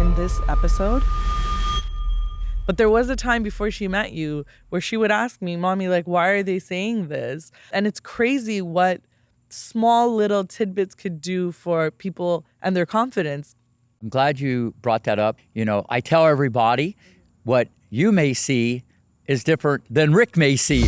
in this episode. But there was a time before she met you where she would ask me, Mommy, like, why are they saying this? And it's crazy what small little tidbits could do for people and their confidence. I'm glad you brought that up. You know, I tell everybody what you may see is different than Rick may see.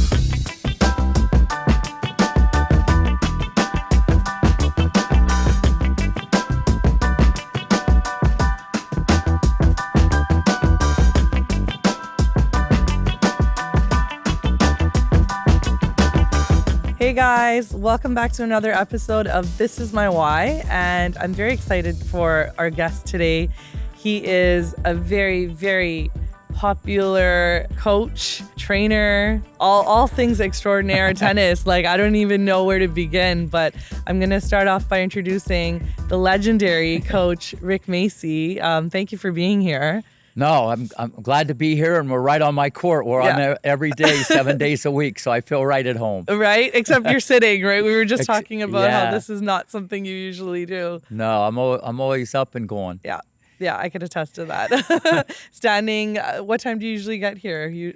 Hey guys, welcome back to another episode of This Is My Why, and I'm very excited for our guest today. He is a very, very popular coach, trainer, all things extraordinaire tennis. Like, I don't even know where to begin, but I'm going to start off by introducing the legendary coach, Rick Macci. Thank you for being here. No, I'm glad to be here, and we're right on my court where I'm every day, 7 days a week, so I feel right at home. Right? Except you're sitting, right? We were just talking about how this is not something you usually do. No, I'm always up and going. Yeah, I could attest to that. Standing, what time do you usually get here?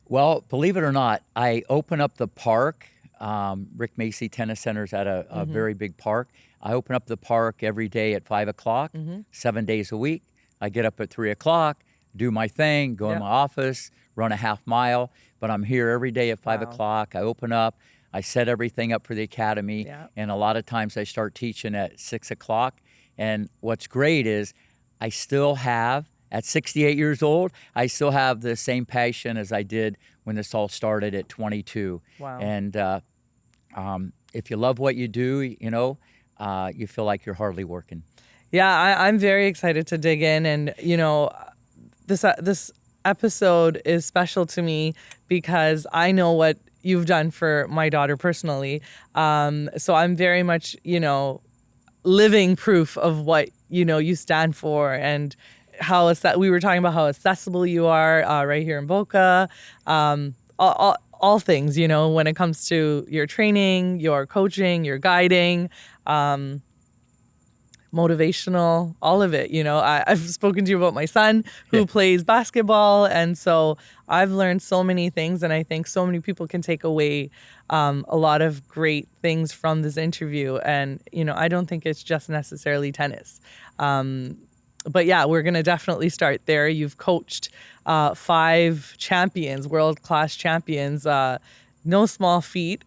Well, believe it or not, I open up the park. Rick Macci Tennis Center's at a very big park. I open up the park every day at 5 o'clock, 7 days a week. I get up at 3 o'clock, do my thing, go in my office, run a half mile, but I'm here every day at 5 o'clock. I open up, I set everything up for the academy, and a lot of times I start teaching at 6 o'clock. And what's great is I still have, at 68 years old, I still have the same passion as I did when this all started at 22. Wow. And if you love what you do, you know, you feel like you're hardly working. Yeah, I'm very excited to dig in, and you know, this episode is special to me because I know what you've done for my daughter personally. So I'm very much, you know, living proof of what you stand for, and how we were talking about how accessible you are right here in Boca. All things, you know, when it comes to your training, your coaching, your guiding. Motivational, all of it. You know, I've spoken to you about my son who plays basketball. And so I've learned so many things. And I think so many people can take away a lot of great things from this interview. And, you know, I don't think it's just necessarily tennis. But yeah, we're going to definitely start there. You've coached 5 champions, world-class champions, no small feat.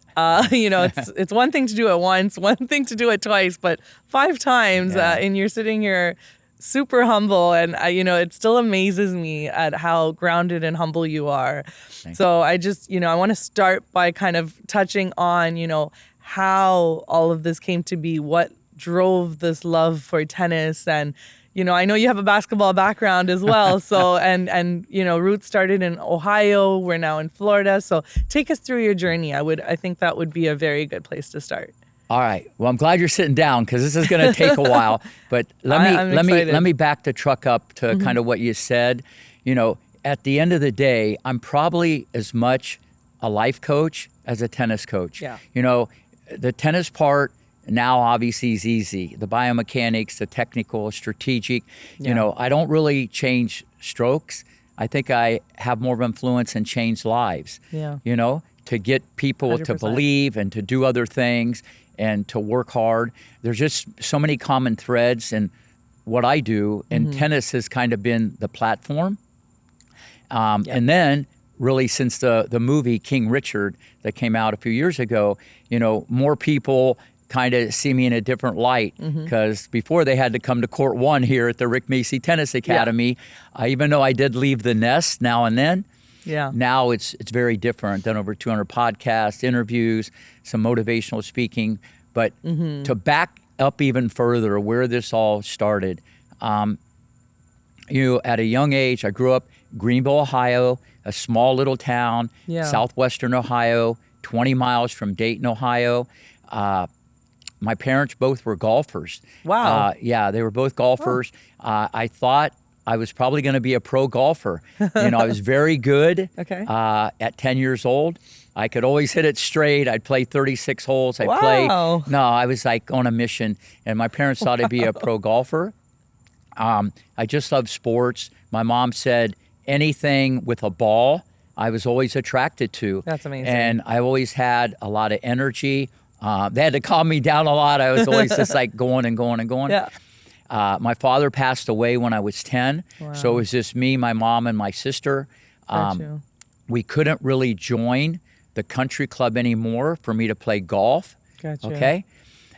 You know, it's one thing to do it once, one thing to do it twice, but 5 times, and you're sitting here super humble. And, you know, it still amazes me at how grounded and humble you are. So I just, you know, I want to start by kind of touching on, you know, how all of this came to be, what drove this love for tennis. And, you know, I know you have a basketball background as well. So, and you know, roots started in Ohio. We're now in Florida. So take us through your journey. I think that would be a very good place to start. All right. Well, I'm glad you're sitting down because this is going to take a while. But let me back the truck up to kind of what you said. You know, at the end of the day, I'm probably as much a life coach as a tennis coach. Yeah. You know, the tennis part now obviously is easy. The biomechanics, the technical, strategic, you know, I don't really change strokes. I think I have more of influence and change lives, you know, to get people 100%. To believe and to do other things and to work hard. There's just so many common threads in what I do, and tennis has kind of been the platform. And then really since the movie King Richard that came out a few years ago, you know, more people kind of see me in a different light, because before they had to come to court 1 here at the Rick Macci Tennis Academy. Even though I did leave the nest now and then, now it's very different. Done over 200 podcasts, interviews, some motivational speaking. But to back up even further where this all started, you know, at a young age, I grew up Greenville, Ohio, a small little town, southwestern Ohio, 20 miles from Dayton, Ohio. My parents both were golfers. Wow. They were both golfers. I thought I was probably going to be a pro golfer. You know, I was very good at 10 years old. I could always hit it straight. I'd play 36 holes. I was like on a mission. And my parents thought I'd be a pro golfer. I just love sports. My mom said anything with a ball, I was always attracted to. That's amazing. And I always had a lot of energy. They had to calm me down a lot. I was always just like going and going and going. Yeah. My father passed away when I was 10. Wow. So it was just me, my mom, and my sister. Got you. We couldn't really join the country club anymore for me to play golf. Gotcha. Okay.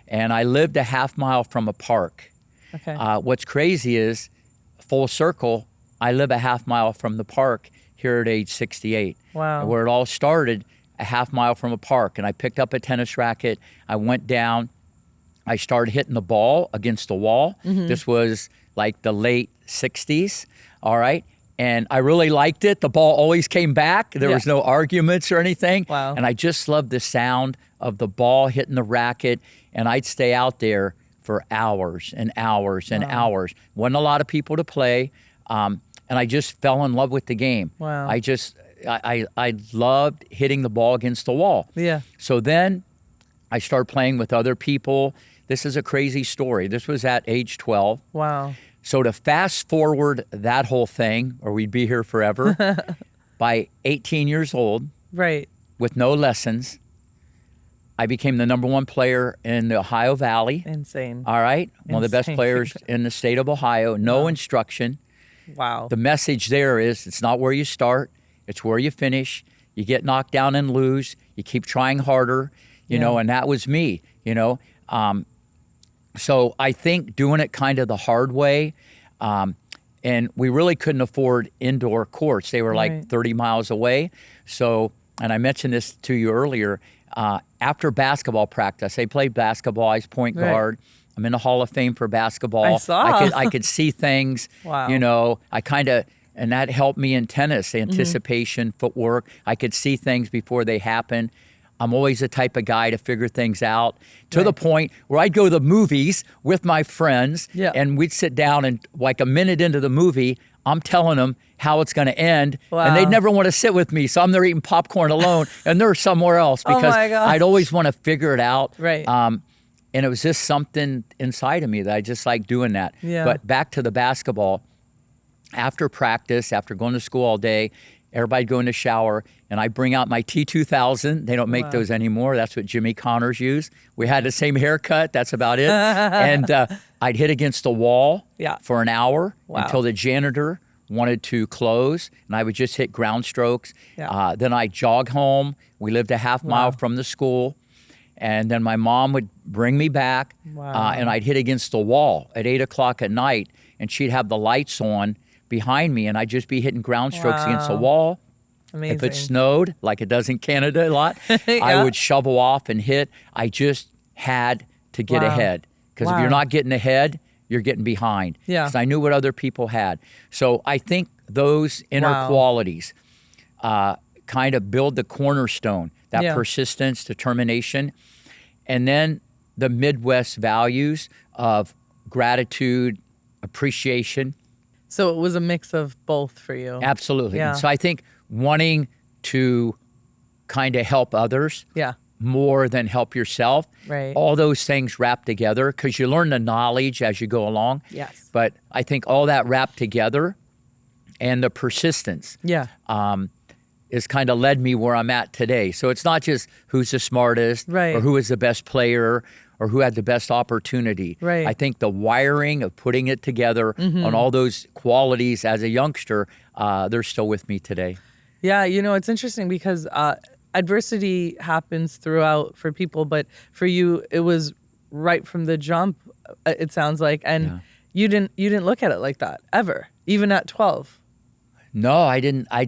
And I lived a half mile from a park. Okay. What's crazy is, full circle, I live a half mile from the park here at age 68. Wow. Where it all started, a half mile from a park. And I picked up a tennis racket. I went down. I started hitting the ball against the wall. Mm-hmm. This was like the late 60s. All right. And I really liked it. The ball always came back. There was no arguments or anything. Wow. And I just loved the sound of the ball hitting the racket. And I'd stay out there for hours and hours and hours. Wasn't a lot of people to play. And I just fell in love with the game. Wow. I loved hitting the ball against the wall. Yeah. So then I started playing with other people. This is a crazy story. This was at age 12. Wow. So to fast forward that whole thing, or we'd be here forever, by 18 years old, Right. with no lessons, I became the #1 player in the Ohio Valley. Insane. All right. One of the best Insane. players in the state of Ohio. No instruction. Wow. The message there is it's not where you start, it's where you finish. You get knocked down and lose. You keep trying harder, you know, and that was me, you know. So I think doing it kind of the hard way, and we really couldn't afford indoor courts. They were like 30 miles away. So, and I mentioned this to you earlier, after basketball practice, I played basketball, I was point guard. I'm in the Hall of Fame for basketball. I saw. I could see things, Wow. you know, and that helped me in tennis, anticipation, footwork. I could see things before they happen. I'm always the type of guy to figure things out to the point where I'd go to the movies with my friends and we'd sit down and like a minute into the movie, I'm telling them how it's going to end and they'd never want to sit with me. So I'm there eating popcorn alone and they're somewhere else because I'd always want to figure it out. Right. And it was just something inside of me that I just like doing that. Yeah. But back to the basketball, after practice, after going to school all day, everybody go in the shower, and I bring out my T2000. They don't make those anymore. That's what Jimmy Connors used. We had the same haircut. That's about it. And I'd hit against the wall for an hour until the janitor wanted to close, and I would just hit ground strokes. Then I'd jog home. We lived a half mile from the school. And then my mom would bring me back, and I'd hit against the wall at 8 o'clock at night, and she'd have the lights on behind me, and I'd just be hitting ground strokes against the wall. Amazing. If it snowed, like it does in Canada a lot, I would shovel off and hit. I just had to get ahead. Because if you're not getting ahead, you're getting behind. Because I knew what other people had. So I think those inner qualities kind of build the cornerstone, that persistence, determination, and then the Midwest values of gratitude, appreciation. So it was a mix of both for you. Absolutely. Yeah. And so I think wanting to kind of help others more than help yourself, all those things wrapped together, because you learn the knowledge as you go along. Yes. But I think all that wrapped together and the persistence is kind of led me where I'm at today. So it's not just who's the smartest or who is the best player or who had the best opportunity. I think the wiring of putting it together on all those qualities as a youngster, they're still with me today. Yeah, you know, it's interesting because adversity happens throughout for people, but for you, it was right from the jump, it sounds like. And you didn't look at it like that ever, even at 12. No, I didn't. I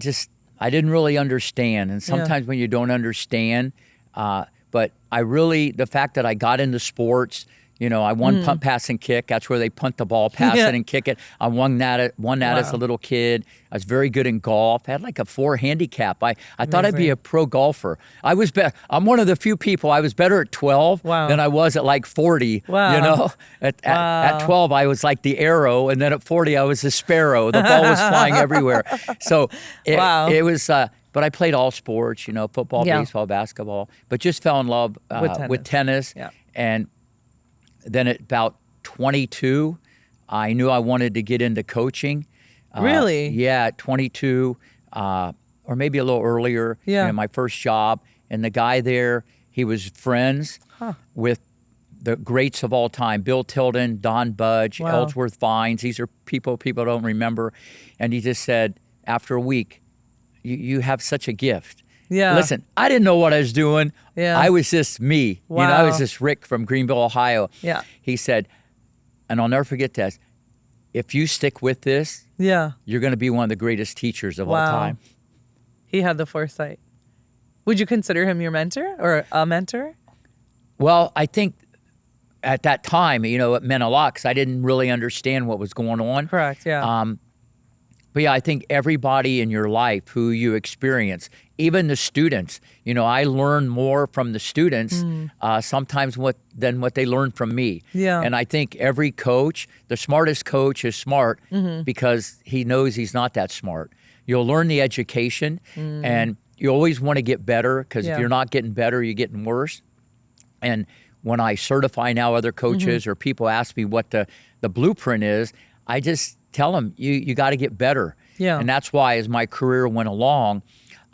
didn't really understand. And sometimes when you don't understand, but I really, the fact that I got into sports, you know, I won punt, pass, and kick. That's where they punt the ball, pass it, and kick it. I won that as a little kid. I was very good in golf. I had like a 4 handicap. I thought I'd be a pro golfer. I'm one of the few people, I was better at 12 than I was at like 40. You know, at 12, I was like the arrow. And then at 40, I was the sparrow. The ball was flying everywhere. So it was... But I played all sports, you know, football, baseball, basketball, but just fell in love with tennis. And then at about 22, I knew I wanted to get into coaching. Really? Yeah, at 22, or maybe a little earlier, Yeah. my first job. And the guy there, he was friends with the greats of all time, Bill Tilden, Don Budge, Wow. Ellsworth Vines. These are people don't remember. And he just said, after a week, you have such a gift. Yeah. Listen, I didn't know what I was doing. Yeah. I was just me. Wow. I was just Rick from Greenville, Ohio. Yeah. He said, and I'll never forget this, if you stick with this, Yeah. you're going to be one of the greatest teachers of all Wow. time. He had the foresight. Would you consider him your mentor or a mentor? Well, I think at that time, it meant a lot because I didn't really understand what was going on. Correct. Yeah. But yeah, I think everybody in your life who you experience, even the students, I learn more from the students sometimes than what they learn from me. Yeah. And I think every coach, the smartest coach is smart because he knows he's not that smart. You'll learn the education and you always want to get better because if you're not getting better, you're getting worse. And when I certify now other coaches or people ask me what the blueprint is, I just tell them, you got to get better. Yeah. And that's why as my career went along,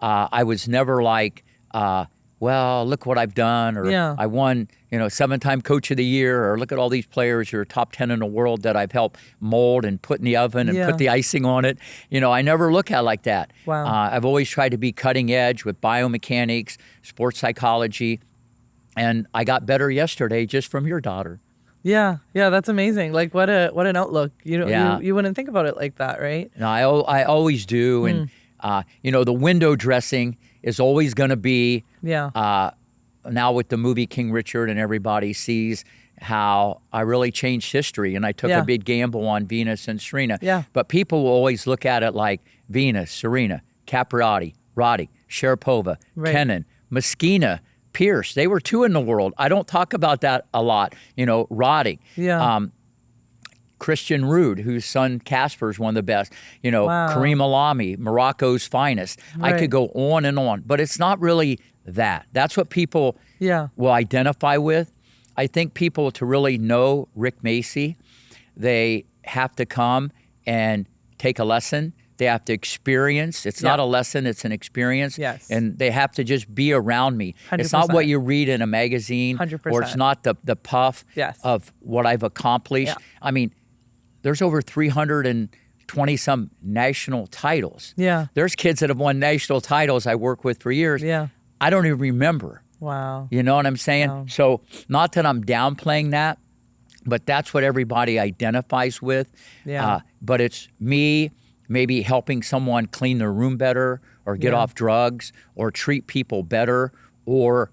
I was never like, well, look what I've done, or I won, 7-time coach of the year, or look at all these players who are top 10 in the world that I've helped mold and put in the oven and put the icing on it. I never look at it like that. Wow. I've always tried to be cutting edge with biomechanics, sports psychology, and I got better yesterday just from your daughter. Yeah. Yeah. That's amazing. Like what an outlook. You wouldn't think about it like that, right? No, I always do. And, the window dressing is always going to be, now with the movie King Richard, and everybody sees how I really changed history and I took a big gamble on Venus and Serena. Yeah. But people will always look at it like Venus, Serena, Capriati, Roddick, Sharapova, Kennan, Moschina, Pierce. They were 2 in the world. I don't talk about that a lot. Roddick. Yeah. Christian Ruud, whose son Casper is one of the best. Wow. Kareem Alami, Morocco's finest. I could go on and on, but it's not really that. That's what people will identify with. I think people, to really know Rick Macci, they have to come and take a lesson. They have to experience. It's not a lesson, it's an experience. Yes. And they have to just be around me. 100%. It's not what you read in a magazine, 100%. or it's not the puff of what I've accomplished. Yeah. I mean, there's over 320 some national titles. Yeah. There's kids that have won national titles I work with for years. Yeah. I don't even remember. Wow. You know what I'm saying? Wow. So not that I'm downplaying that, but that's what everybody identifies with. Yeah. But it's me maybe helping someone clean their room better, or get off drugs, or treat people better, or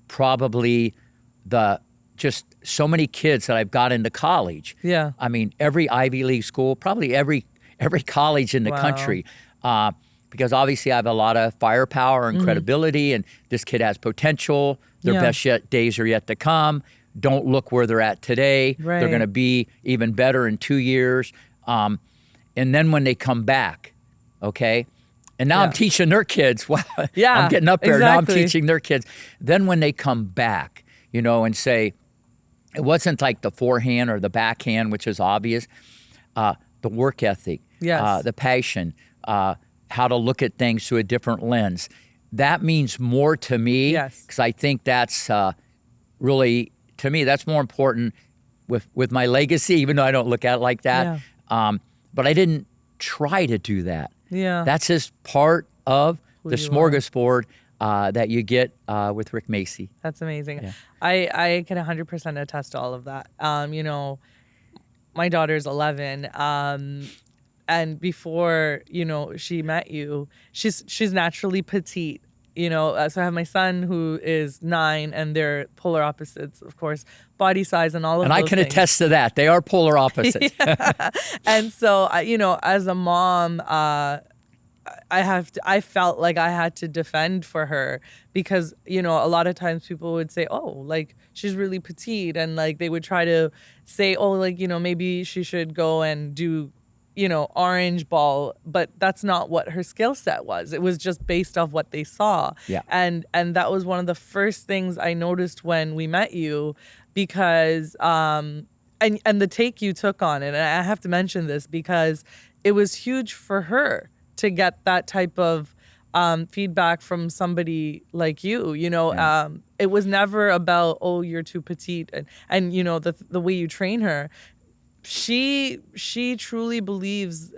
probably just so many kids that I've got into college. Yeah. I mean, every Ivy League school, probably every college in the country. Because obviously I have a lot of firepower and credibility, and this kid has potential. Their best days are yet to come. Don't look where they're at today. Right. They're going to be even better in 2 years. And then when they come back, okay, and now I'm teaching their kids. Wow, Yeah, I'm getting up there. Now I'm exactly. teaching their kids. Then when they come back, and say, it wasn't like the forehand or the backhand, which is obvious, the work ethic, the passion, how to look at things through a different lens. That means more to me, because I think that's really, to me, that's more important with my legacy, even though I don't look at it like that. But I didn't try to do that. Yeah. That's just part of the you are. smorgasbord that you get with Rick Macci. That's amazing. Yeah. I can 100% attest to all of that. My daughter's 11. And before, she met you, she's naturally petite. So I have my son who is 9, and they're polar opposites, of course, body size and all of those And I can things. attest to that. They are polar opposites. And so, as a mom, I felt like I had to defend for her because, a lot of times people would say, oh, like she's really petite. And like, they would try to say, oh, like, maybe she should go and do, orange ball, but that's not what her skill set was. It was just based off what they saw. Yeah. And that was one of the first things I noticed when we met you, because, and the take you took on it, and I have to mention this because it was huge for her to get that type of feedback from somebody like you. It was never about, oh, you're too petite, and the way you train her. She truly believes,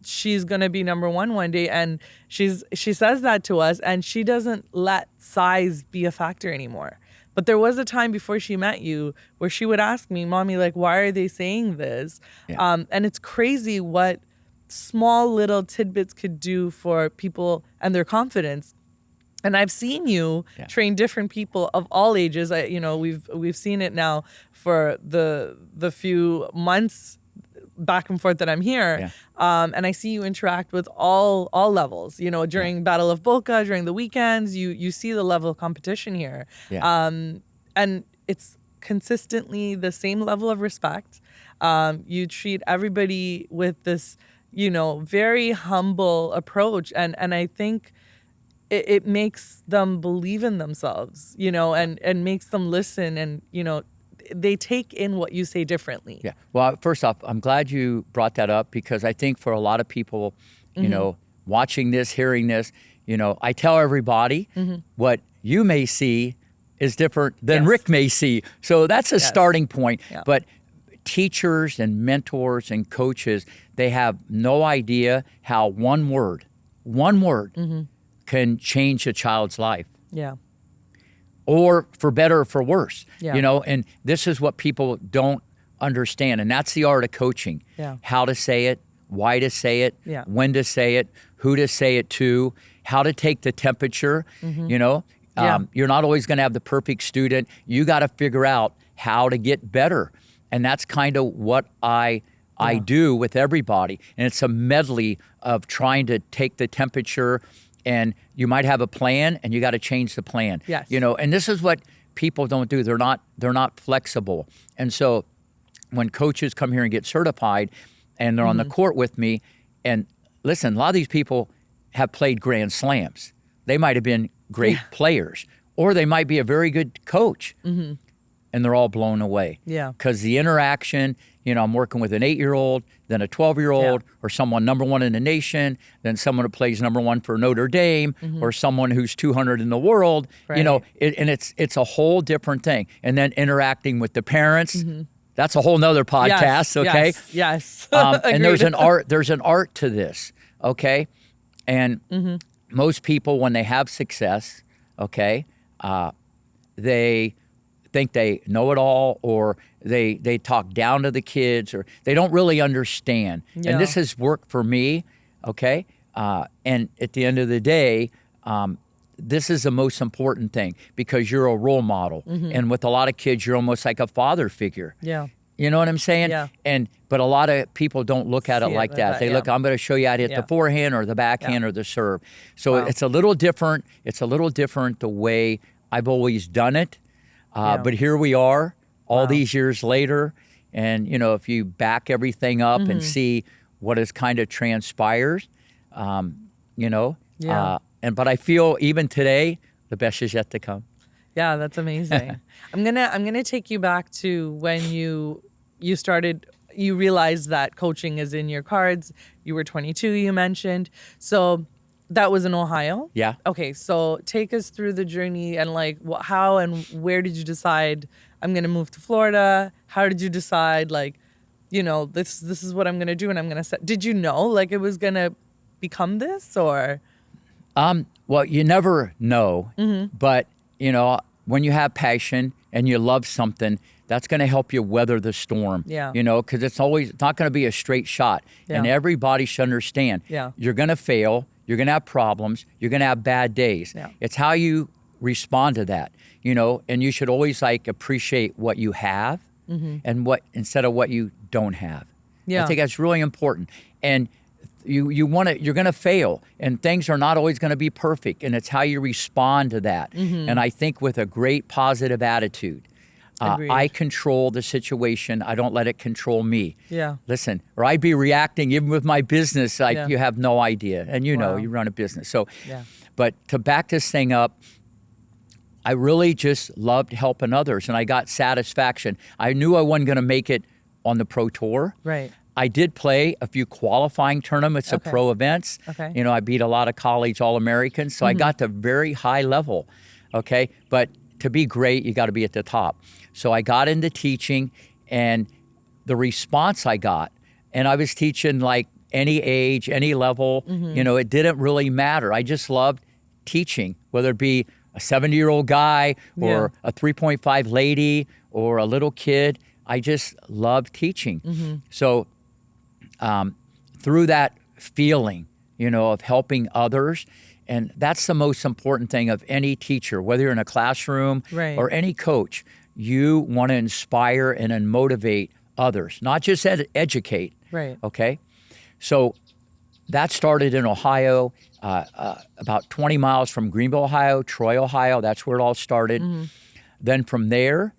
she's gonna be number one day, and she says that to us, and she doesn't let size be a factor anymore. But there was a time before she met you where she would ask me, Mommy, like, why are they saying this? Yeah. And it's crazy what small little tidbits could do for people and their confidence. And I've seen you train different people of all ages. We've seen it now for the few months back and forth that I'm here. And I see you interact with all levels, during Battle of Boca, during the weekends, you see the level of competition here. And it's consistently the same level of respect. You treat everybody with this, very humble approach. And I think it makes them believe in themselves, and makes them listen, and, they take in what you say differently. Yeah. Well, first off, I'm glad you brought that up, because I think for a lot of people, watching this, hearing this, I tell everybody what you may see is different than Rick may see. So that's a starting point. Yeah. But teachers and mentors and coaches, they have no idea how one word can change a child's life. Yeah. Or for better or for worse. Yeah. And this is what people don't understand. And that's the art of coaching. Yeah. How to say it, why to say it, when to say it, who to say it to, how to take the temperature. You're not always going to have the perfect student. You got to figure out how to get better. And that's kind of what I do with everybody. And it's a medley of trying to take the temperature. And you might have a plan, and you got to change the plan. Yes. And this is what people don't do. They're not flexible. And so when coaches come here and get certified, and they're on the court with me, and listen, a lot of these people have played Grand Slams. They might have been great players, or they might be a very good coach, and they're all blown away. Yeah. Because the interaction, I'm working with an 8-year-old, then a 12-year-old, or someone number one in the nation, then someone who plays number one for Notre Dame, or someone who's 200 in the world. Right. And it's a whole different thing. And then interacting with the parents. That's a whole nother podcast. Okay. Yes. And there's an art to this. Okay. And most people, when they have success, okay, they think they know it all, or they talk down to the kids, or they don't really understand. Yeah. And this has worked for me, okay? And at the end of the day, this is the most important thing, because you're a role model. And with a lot of kids, you're almost like a father figure. Yeah. You know what I'm saying? Yeah. But a lot of people don't look at it like that. They look, I'm going to show you how to hit the forehand or the backhand or the serve. So it's a little different. It's a little different the way I've always done it. But here we are all these years later. And, if you back everything up and see what has kind of transpired, but I feel even today, the best is yet to come. Yeah, that's amazing. I'm gonna take you back to when you realized that coaching is in your cards. You were 22, you mentioned. So that was in Ohio? Yeah. Okay, so take us through the journey, and how and where did you decide I'm going to move to Florida? How did you decide this is what I'm going to do, and I'm going to set? Did you know it was going to become this, or? Well, you never know, but when you have passion and you love something, that's going to help you weather the storm. Yeah. Because it's not going to be a straight shot. Yeah. And everybody should understand. Yeah. You're going to fail. You're going to have problems. You're going to have bad days. Yeah. It's how you respond to that, and you should always appreciate what you have and instead of what you don't have. Yeah. I think that's really important. And you're going to fail, and things are not always going to be perfect, and it's how you respond to that. And I think with a great positive attitude, I control the situation. I don't let it control me. Yeah. Listen, or I'd be reacting even with my business you have no idea. And you run a business. So, but to back this thing up, I really just loved helping others, and I got satisfaction. I knew I wasn't going to make it on the pro tour. Right. I did play a few qualifying tournaments of pro events. Okay. You know, I beat a lot of college All-Americans, so I got to very high level, okay? But to be great, you got to be at the top. So I got into teaching, and the response I got, and I was teaching like any age, any level, you know, it didn't really matter. I just loved teaching, whether it be a 70-year-old guy or a 3.5 lady or a little kid. I just loved teaching. So through that feeling, you know, of helping others, and that's the most important thing of any teacher, whether you're in a classroom or any coach, you want to inspire and then motivate others, not just educate. Right. Okay. So that started in Ohio, about 20 miles from Greenville, Ohio, Troy, Ohio. That's where it all started. Then from there,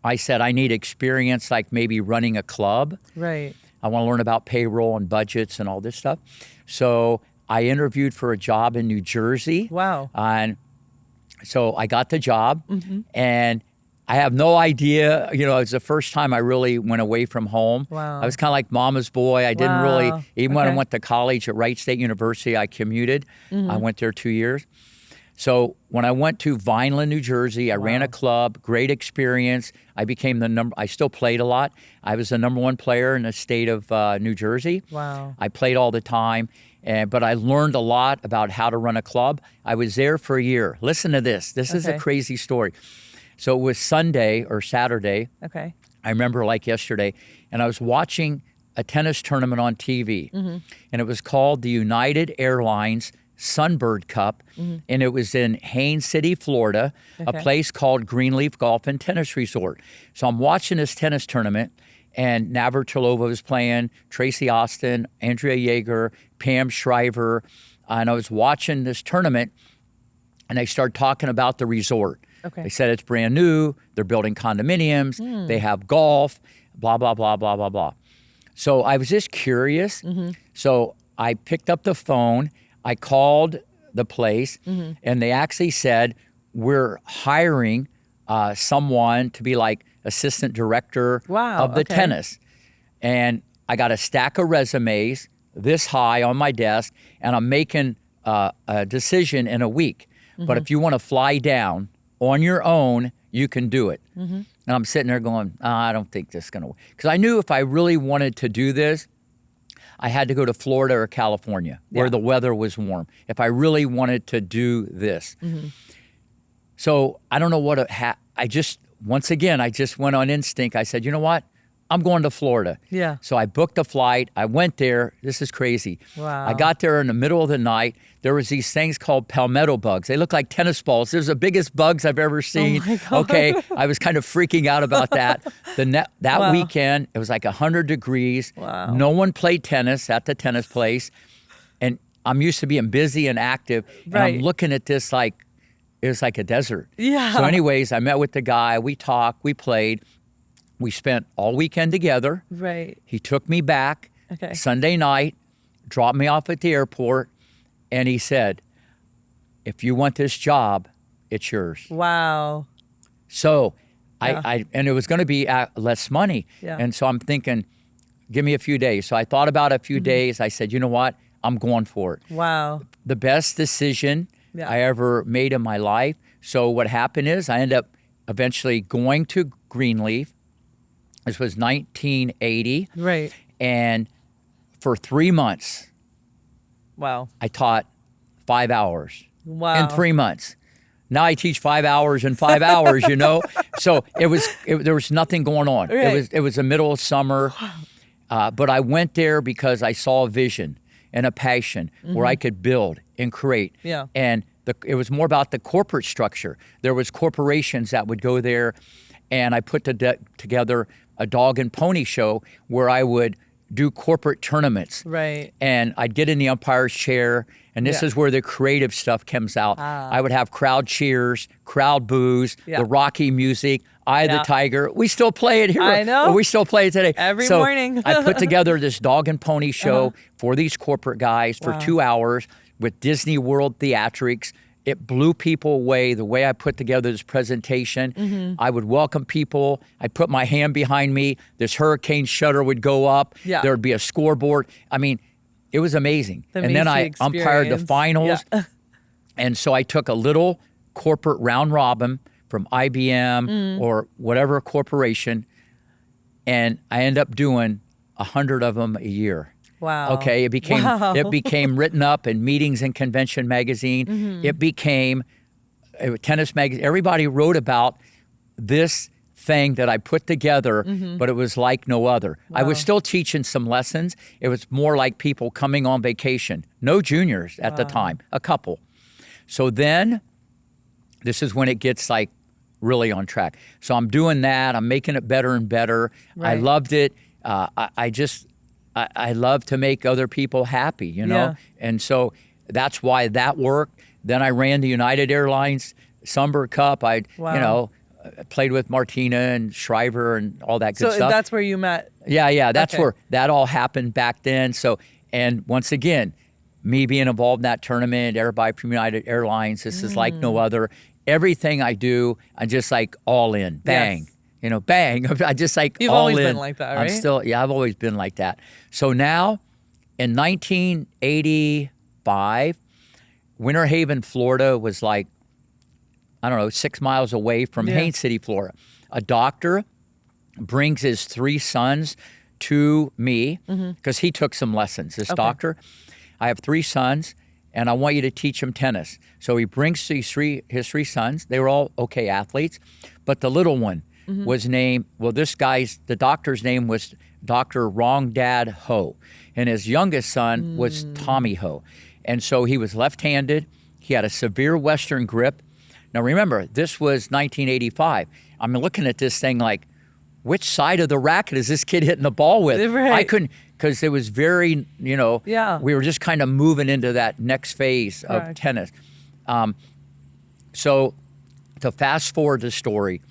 I said, I need experience, like maybe running a club. Right. I want to learn about payroll and budgets and all this stuff. So I interviewed for a job in New Jersey. Wow. And so I got the job, and I have no idea, you know, it was the first time I really went away from home. Wow. I was kind of like mama's boy. I didn't really, even when I Okay. went to college at Wright State University, I commuted. I went there 2 years. So when I went to Vineland, New Jersey, I ran a club, great experience. I became I still played a lot. I was the #1 player in the state of New Jersey. Wow. I played all the time, but I learned a lot about how to run a club. I was there for a year. Listen to this. This is a Okay. crazy story. So it was Sunday or Saturday. Okay. I remember like yesterday, and I was watching a tennis tournament on TV, and it was called the United Airlines Sunbird Cup, and it was in Haines City, Florida, a place called Greenleaf Golf and Tennis Resort. So I'm watching this tennis tournament, and Navratilova was playing, Tracy Austin, Andrea Jaeger, Pam Shriver, and I was watching this tournament, and they started talking about the resort. Okay. They said it's brand new, they're building condominiums, they have golf, blah, blah, blah, blah, blah, blah. So I was just curious. So I picked up the phone, I called the place, and they actually said, we're hiring someone to be like assistant director of the tennis. And I got a stack of resumes this high on my desk, and I'm making a decision in a week. But if you want to fly down on your own, you can do it. And I'm sitting there going, I don't think this is going to work. Because I knew if I really wanted to do this, I had to go to Florida or California where the weather was warm if I really wanted to do this. So I don't know what I just went on instinct. I said, you know what? I'm going to Florida. Yeah. So I booked a flight. I went there. This is crazy. Wow. I got there in the middle of the night. There was these things called palmetto bugs. They look like tennis balls. They're the biggest bugs I've ever seen. Oh my God. Okay. I was kind of freaking out about that. That weekend, it was like 100 degrees. Wow. No one played tennis at the tennis place. And I'm used to being busy and active. And I'm looking at this like, it was like a desert. Yeah. So anyways, I met with the guy. We talked. We played. We spent all weekend together. Right. He took me back Sunday night, dropped me off at the airport, and he said, if you want this job, it's yours. Wow. So and it was going to be less money. Yeah. And so I'm thinking, give me a few days. So I thought about a few days. I said, you know what? I'm going for it. Wow. The best decision I ever made in my life. So what happened is I ended up eventually going to Greenleaf. This was 1980. Right. And for 3 months, Wow. I taught 5 hours Wow. in 3 months. Now I teach 5 hours in 5 hours, you know? So there was nothing going on. Right. It was the middle of summer. But I went there because I saw a vision and a passion where I could build and create. Yeah. And it was more about the corporate structure. There was corporations that would go there, and I put together a dog and pony show where I would do corporate tournaments. Right. And I'd get in the umpire's chair, and this is where the creative stuff comes out. I would have crowd cheers, crowd boos, the Rocky music, Eye of the Tiger. We still play it here. I know. We still play it today. Every So morning. I put together this dog and pony show for these corporate guys for 2 hours with Disney World theatrics. it blew people away the way I put together this presentation. I would welcome people. I'd put my hand behind me. This hurricane shutter would go up. Yeah. There would be a scoreboard. I mean, it was amazing. The And then I Macci umpired the experience. finals. Yeah. And so I took a little corporate round robin from IBM or whatever corporation, and I ended up doing 100 of them a year. Wow. Okay, it became written up in Meetings and Convention magazine. It became Tennis magazine. Everybody wrote about this thing that I put together, but it was like no other. I was still teaching some lessons. It was more like people coming on vacation. No juniors at the time, a couple. So then, this is when it gets like really on track. So I'm doing that. I'm making it better and better. Right. I loved it. I love to make other people happy, you know? Yeah. And so that's why that worked. Then I ran the United Airlines Sunbird Cup. Played with Martina and Shriver and all that good So stuff. that's where you met. Yeah. That's Okay. where that all happened back then. So, and once again, me being involved in that tournament, everybody from United Airlines, this is like no other. Everything I do, I just like all in, bang. Yes. You know, bang. I just like You've all always in. been like that, right? I've always been like that. So now, in 1985, Winter Haven, Florida was like, 6 miles away from Haines City, Florida. A doctor brings his 3 sons to me because he took some lessons, this doctor. I have 3 sons, and I want you to teach them tennis. So he brings his 3 sons. They were all okay athletes, but the little one was named, the doctor's name was Dr. Wrong Dad Ho, and his youngest son was Tommy Ho. And so he was left-handed. He had a severe Western grip. Now remember, this was 1985. I'm looking at this thing like, which side of the racket is this kid hitting the ball with? Right. I couldn't, because it was very, we were just kind of moving into that next phase of tennis. So to fast forward the story,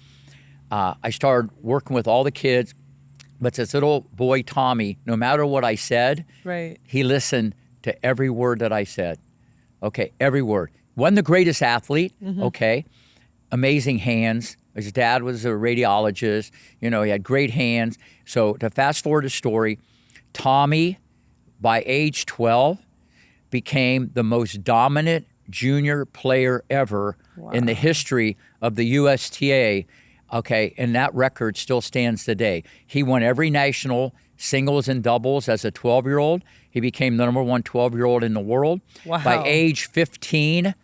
I started working with all the kids, but this little boy, Tommy, no matter what I said, he listened to every word that I said. Okay, every word. Wasn't the greatest athlete, okay, amazing hands. His dad was a radiologist. He had great hands. So to fast forward the story, Tommy, by age 12, became the most dominant junior player ever in the history of the USTA. Okay, and that record still stands today. He won every national singles and doubles as a 12-year-old. He became the number 1 12-year-old in the world. Wow. By age 15,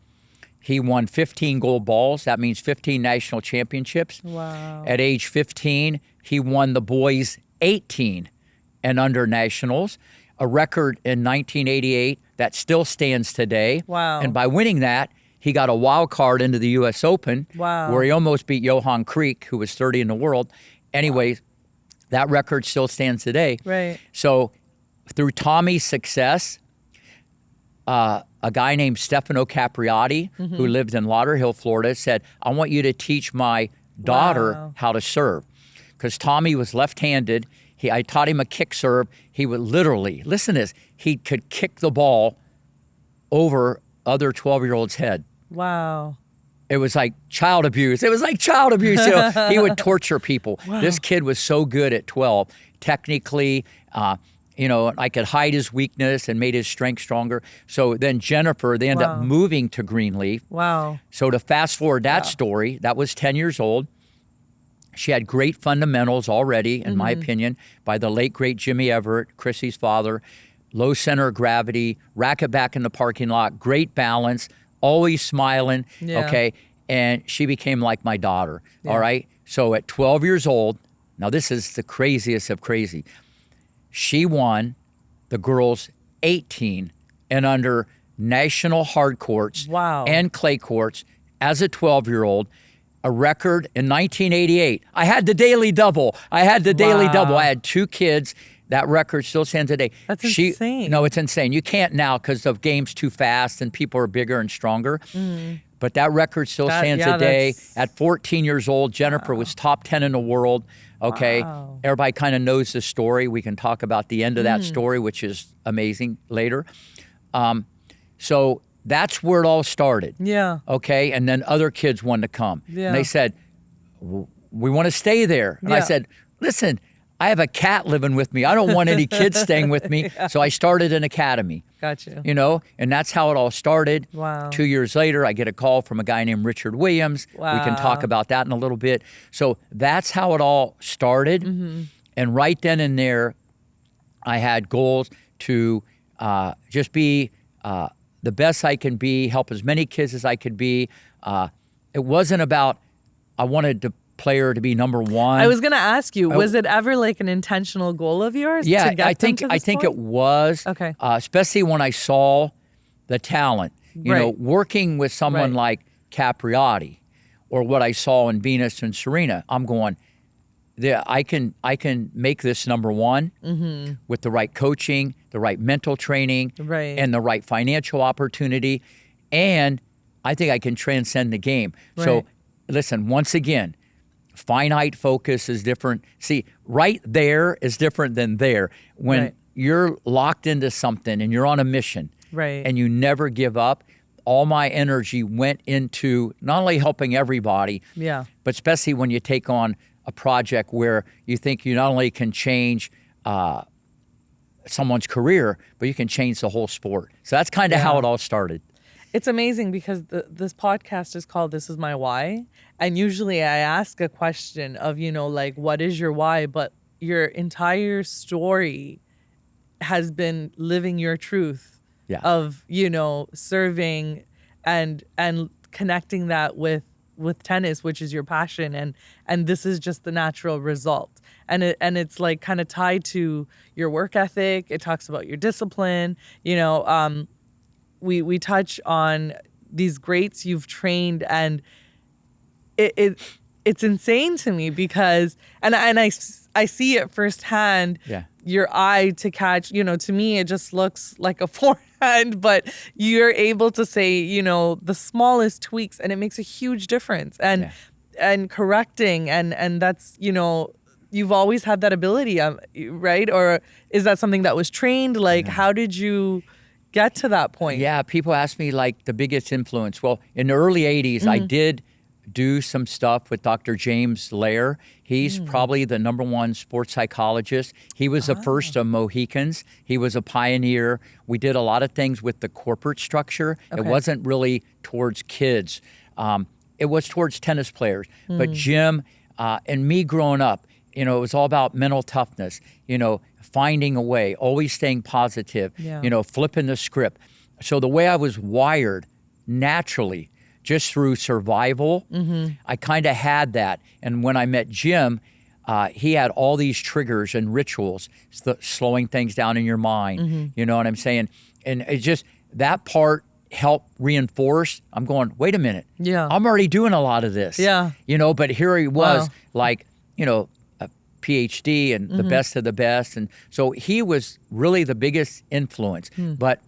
he won 15 gold balls. That means 15 national championships. Wow. At age 15, he won the boys 18 and under nationals, a record in 1988 that still stands today. Wow. And by winning that, he got a wild card into the U.S. Open, Wow. where he almost beat Johan Kriek, who was 30 in the world. Anyways, that record still stands today. Right. So through Tommy's success, a guy named Stefano Capriati, who lived in Lauderhill, Florida, said, I want you to teach my daughter how to serve. Because Tommy was left-handed. I taught him a kick serve. He would literally, listen to this, he could kick the ball over other 12-year-olds' head. Wow. It was like child abuse. He would torture people. Wow. This kid was so good at 12. Technically, I could hide his weakness and made his strength stronger. So then Jennifer, they ended up moving to Greenleaf. Wow. So to fast forward that story, that was 10 years old. She had great fundamentals already, in my opinion, by the late, great Jimmy Everett, Chrissy's father. Low center of gravity, racket back in the parking lot, great balance, always smiling, okay? And she became like my daughter, all right? So at 12 years old, now this is the craziest of crazy, she won the girls 18 and under national hard courts and clay courts as a 12-year-old, a record in 1988. I had the daily double. I had 2 kids. That record still stands today. That's insane. No, it's insane. You can't now because the game's too fast and people are bigger and stronger. But that record still stands today. At 14 years old, Jennifer was top 10 in the world. Okay, everybody kind of knows the story. We can talk about the end of that story, which is amazing later. So that's where it all started. Yeah. Okay. And then other kids wanted to come. Yeah. And they said, we want to stay there. And I Yeah. said, listen, I have a cat living with me. I don't want any kids staying with me. So I started an academy. Got you. You know, and that's how it all started. Wow. 2 years later, I get a call from a guy named Richard Williams. Wow. We can talk about that in a little bit. So that's how it all started. Mm-hmm. And right then and there, I had goals to just be the best I can be, help as many kids as I could be. It wasn't about, I wanted the player to be number one. I was going to ask you, was it ever like an intentional goal of yours? Yeah, to get I think them to the it sport? was. Okay. Especially when I saw the talent. You know, Right. working with someone Right. like Capriati, or what I saw in Venus and Serena, I'm going, I can make this number one with the right coaching, the right mental training, Right. and the right financial opportunity, and I think I can transcend the game. So, Right. listen, once again, finite focus is different. See, right there is different than there. When Right. you're locked into something and you're on a mission, Right. and you never give up, all my energy went into not only helping everybody, Yeah. but especially when you take on a project where you think you not only can change someone's career, but you can change the whole sport. So that's kind of how it all started. It's amazing because this podcast is called This Is My Why. And usually I ask a question of, like, what is your why? But your entire story has been living your truth of, serving and connecting that with tennis, which is your passion. And this is just the natural result. And it's like kind of tied to your work ethic. It talks about your discipline, we touch on these greats you've trained, and it's insane to me because I see it firsthand. Yeah. Your eye to catch, to me it just looks like a forehand, but you're able to say, the smallest tweaks, and it makes a huge difference. And correcting, and that's, you've always had that ability, right? Or is that something that was trained? Like, how did you get to that point? Yeah, people ask me like the biggest influence. Well, in the early 80s, I did do some stuff with Dr. James Lair. He's probably the number one sports psychologist. He was the first of Mohicans. He was a pioneer. We did a lot of things with the corporate structure. Okay. It wasn't really towards kids. It was towards tennis players. But Jim and me growing up, it was all about mental toughness, finding a way, always staying positive, flipping the script. So the way I was wired naturally, just through survival, I kind of had that. And when I met Jim, he had all these triggers and rituals, slowing things down in your mind. You know what I'm saying? And it just, that part helped reinforce. I'm going, wait a minute. Yeah. I'm already doing a lot of this. Yeah. But here he was, Wow. like, a PhD and the best of the best. And so he was really the biggest influence. But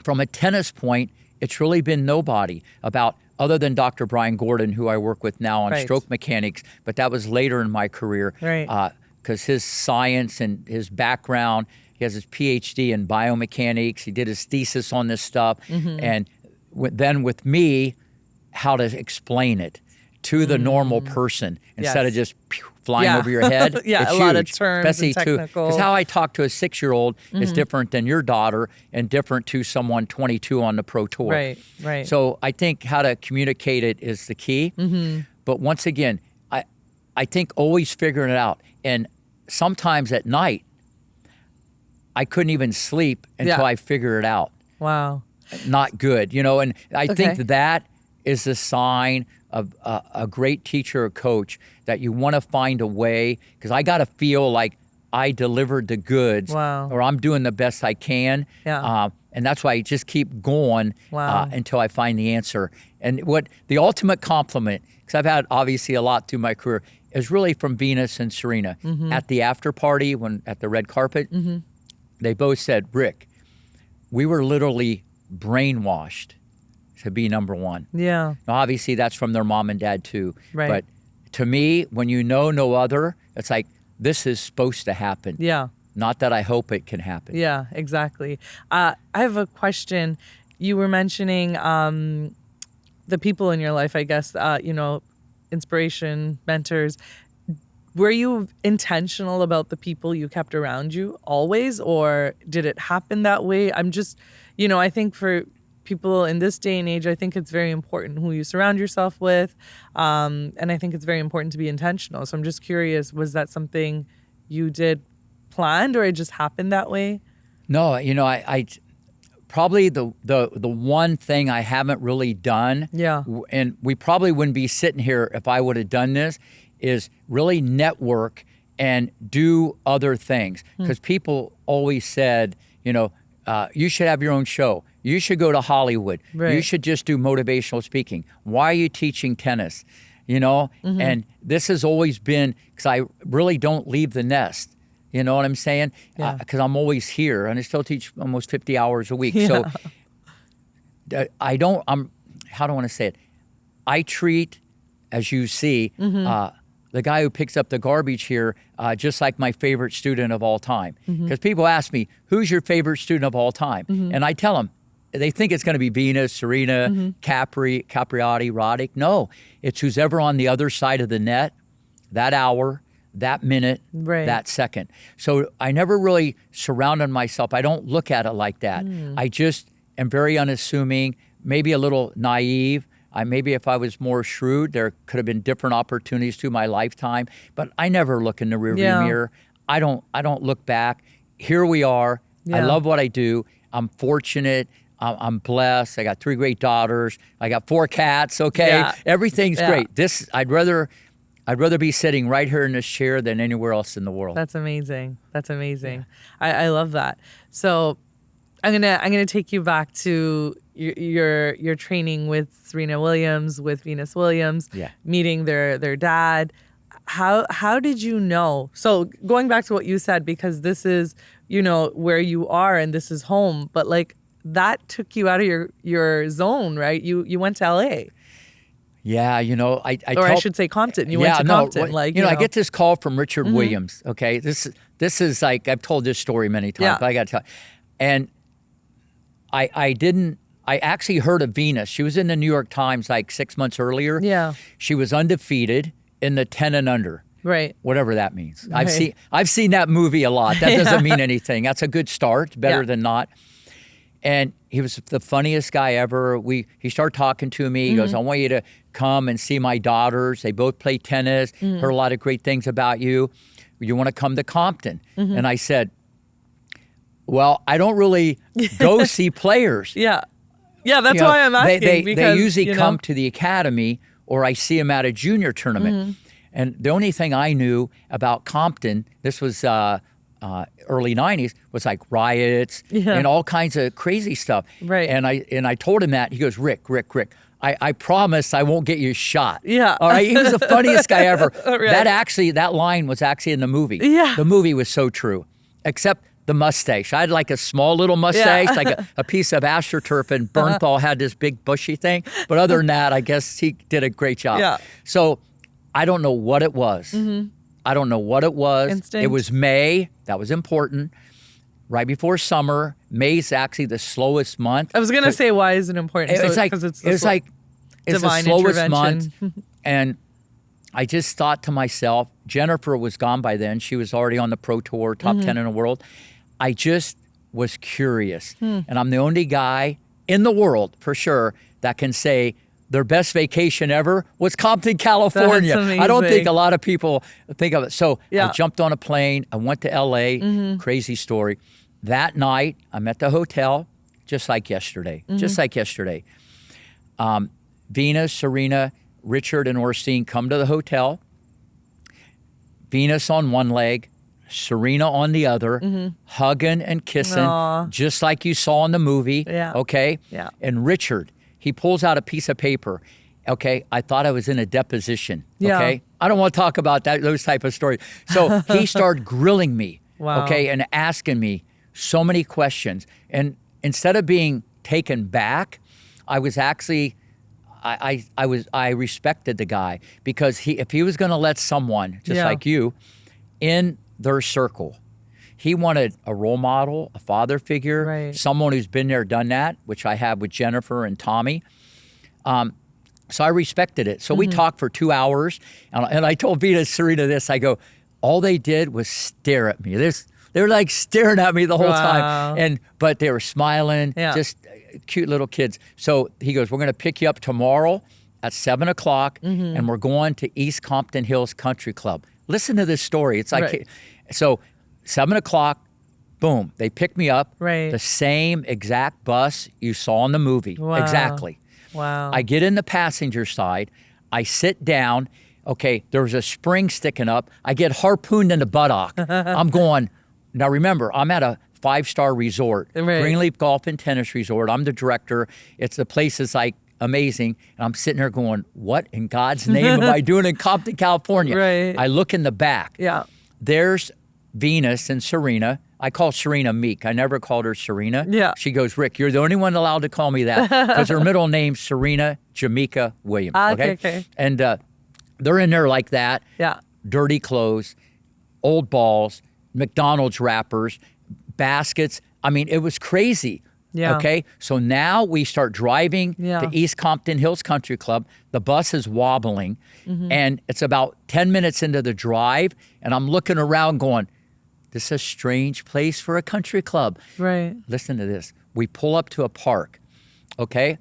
from a tennis point, it's really been nobody other than Dr. Brian Gordon, who I work with now on Right. stroke mechanics, but that was later in my career. Right. Because his science and his background, he has his PhD in biomechanics. He did his thesis on this stuff. And then with me, how to explain it to the normal person instead of just flying over your head. Yeah, it's a lot of huge, terms especially and technical. because how I talk to a 6-year-old is different than your daughter and different to someone 22 on the pro tour. Right. So I think how to communicate it is the key. But once again, I think always figuring it out. And sometimes at night, I couldn't even sleep until I figure it out. Wow. Not good, and I Okay. think that is a sign of a great teacher or coach, that you want to find a way, because I got to feel like I delivered the goods. Wow. Or I'm doing the best I can. Yeah. And that's why I just keep going Wow. until I find the answer. And what the ultimate compliment, because I've had obviously a lot through my career, is really from Venus and Serena. At the after party, at the red carpet, they both said, Rick, we were literally brainwashed to be number one. Yeah. Now, obviously, that's from their mom and dad, too. Right. But to me, when you know no other, it's like, this is supposed to happen. Yeah. Not that I hope it can happen. Yeah, exactly. I have a question. you were mentioning the people in your life, I guess, inspiration, mentors. Were you intentional about the people you kept around you always, or did it happen that way? I'm just, I think for people in this day and age, I think it's very important who you surround yourself with. And I think it's very important to be intentional. So I'm just curious, was that something you did planned, or it just happened that way? No, I probably the one thing I haven't really done, Yeah. and we probably wouldn't be sitting here if I would have done this, is really network and do other things. Because people always said, you should have your own show. You should go to Hollywood. Right. You should just do motivational speaking. Why are you teaching tennis? And this has always been, because I really don't leave the nest. You know what I'm saying? Yeah. Because I'm always here, and I still teach almost 50 hours a week. Yeah. So how do I want to say it? I treat, as you see, the guy who picks up the garbage here, just like my favorite student of all time. Because people ask me, who's your favorite student of all time? And I tell them, they think it's going to be Venus, Serena, Capriati, Roddick. No, it's who's ever on the other side of the net, that hour, that minute, Right. that second. So I never really surrounded myself. I don't look at it like that. I just am very unassuming, maybe a little naive. Maybe if I was more shrewd, there could have been different opportunities through my lifetime. But I never look in the rearview mirror. I don't look back. Here we are. I Yeah. love what I do. I'm fortunate. I'm blessed. I got 3 great daughters. I got 4 cats. Okay, Yeah. everything's Yeah. great. I'd rather be sitting right here in this chair than anywhere else in the world. That's amazing. That's amazing. I love that. So I'm gonna take you back to your training with Serena Williams, with Venus Williams, meeting their dad. How did you know? So going back to what you said, because this is where you are and this is home, but like that took you out of your zone, right? You went to LA. Yeah, I should say Compton. You went to Compton. I get this call from Richard Williams. Okay, this is like, I've told this story many times, but I got to tell. And I actually heard of Venus. She was in the New York Times like 6 months earlier. Yeah. She was undefeated in the 10 and under. Right. Whatever that means. Right. I've seen that movie a lot. That doesn't mean anything. That's a good start, better than not. And he was the funniest guy ever. He started talking to me. He goes, I want you to come and see my daughters. They both play tennis. Heard a lot of great things about you. You want to come to Compton? And I said, well, I don't really go see players. Yeah. Yeah, that's why I'm asking. They usually come to the academy, or I see them at a junior tournament. And the only thing I knew about Compton, this was early 90s, was like riots and all kinds of crazy stuff. Right. And I told him that. He goes, Rick, I promise I won't get you shot. Yeah. All right. He was the funniest guy ever. Right. That line was actually in the movie. Yeah. The movie was so true, except the mustache. I had like a small little mustache, like a piece of AstroTurf, and Bernthal had this big bushy thing. But other than that, I guess he did a great job. Yeah. So I don't know what it was. I don't know what it was. Instinct. It was May. That was important. Right before summer. May's actually the slowest month. I was going to say, why is it important? It's the divine slowest month. intervention. And I just thought to myself, Jennifer was gone by then. She was already on the pro tour, top 10 in the world. I just was curious. And I'm the only guy in the world, for sure, that can say their best vacation ever was Compton, California. That's I don't think amazing. a lot of people think of it. So Yeah. I jumped on a plane. I went to LA. Crazy story. That night, I'm at the hotel, just like yesterday. Just like yesterday. Venus, Serena, Richard, and Orstine come to the hotel. Venus on one leg, Serena on the other, hugging and kissing, Aw. just like you saw in the movie. Yeah. Okay? Yeah. And Richard, he pulls out a piece of paper. Okay, I thought I was in a deposition. Yeah. Okay, I don't want to talk about those type of stories. So he started grilling me. Wow. Okay, and asking me so many questions. And instead of being taken back, I was actually, I respected the guy, because if he was going to let someone just Yeah. like you in their circle, He wanted a role model, a father figure, Right. someone who's been there, done that, which I have with Jennifer and Tommy. So I respected it. So we talked for 2 hours, and I told Vita and Serena this. I go, all they did was stare at me. They were like staring at me the whole Wow. time, but they were smiling, Yeah. just cute little kids. So he goes, we're going to pick you up tomorrow at 7 o'clock, and we're going to East Compton Hills Country Club. Listen to this story. It's like, Right. so 7 o'clock, boom, they pick me up. Right. The same exact bus you saw in the movie. Wow. Exactly. Wow. I get in the passenger side. I sit down. Okay, there was a spring sticking up. I get harpooned in the buttock. I'm going, now remember, I'm at a 5-star resort, Right. Greenleaf Golf and Tennis Resort. I'm the director. The place is like amazing. And I'm sitting there going, what in God's name am I doing in Compton, California? Right. I look in the back. Yeah. There's Venus and Serena. I call Serena Meek. I never called her Serena. Yeah. She goes, Rick, you're the only one allowed to call me that because her middle name's Serena Jamaica Williams. Okay. And they're in there like that. Yeah. Dirty clothes, old balls, McDonald's wrappers, baskets. I mean, it was crazy. Yeah. Okay. So now we start driving Yeah. to East Compton Hills Country Club. The bus is wobbling, and it's about 10 minutes into the drive, and I'm looking around going, this is a strange place for a country club. Right. Listen to this. We pull up to a park, okay?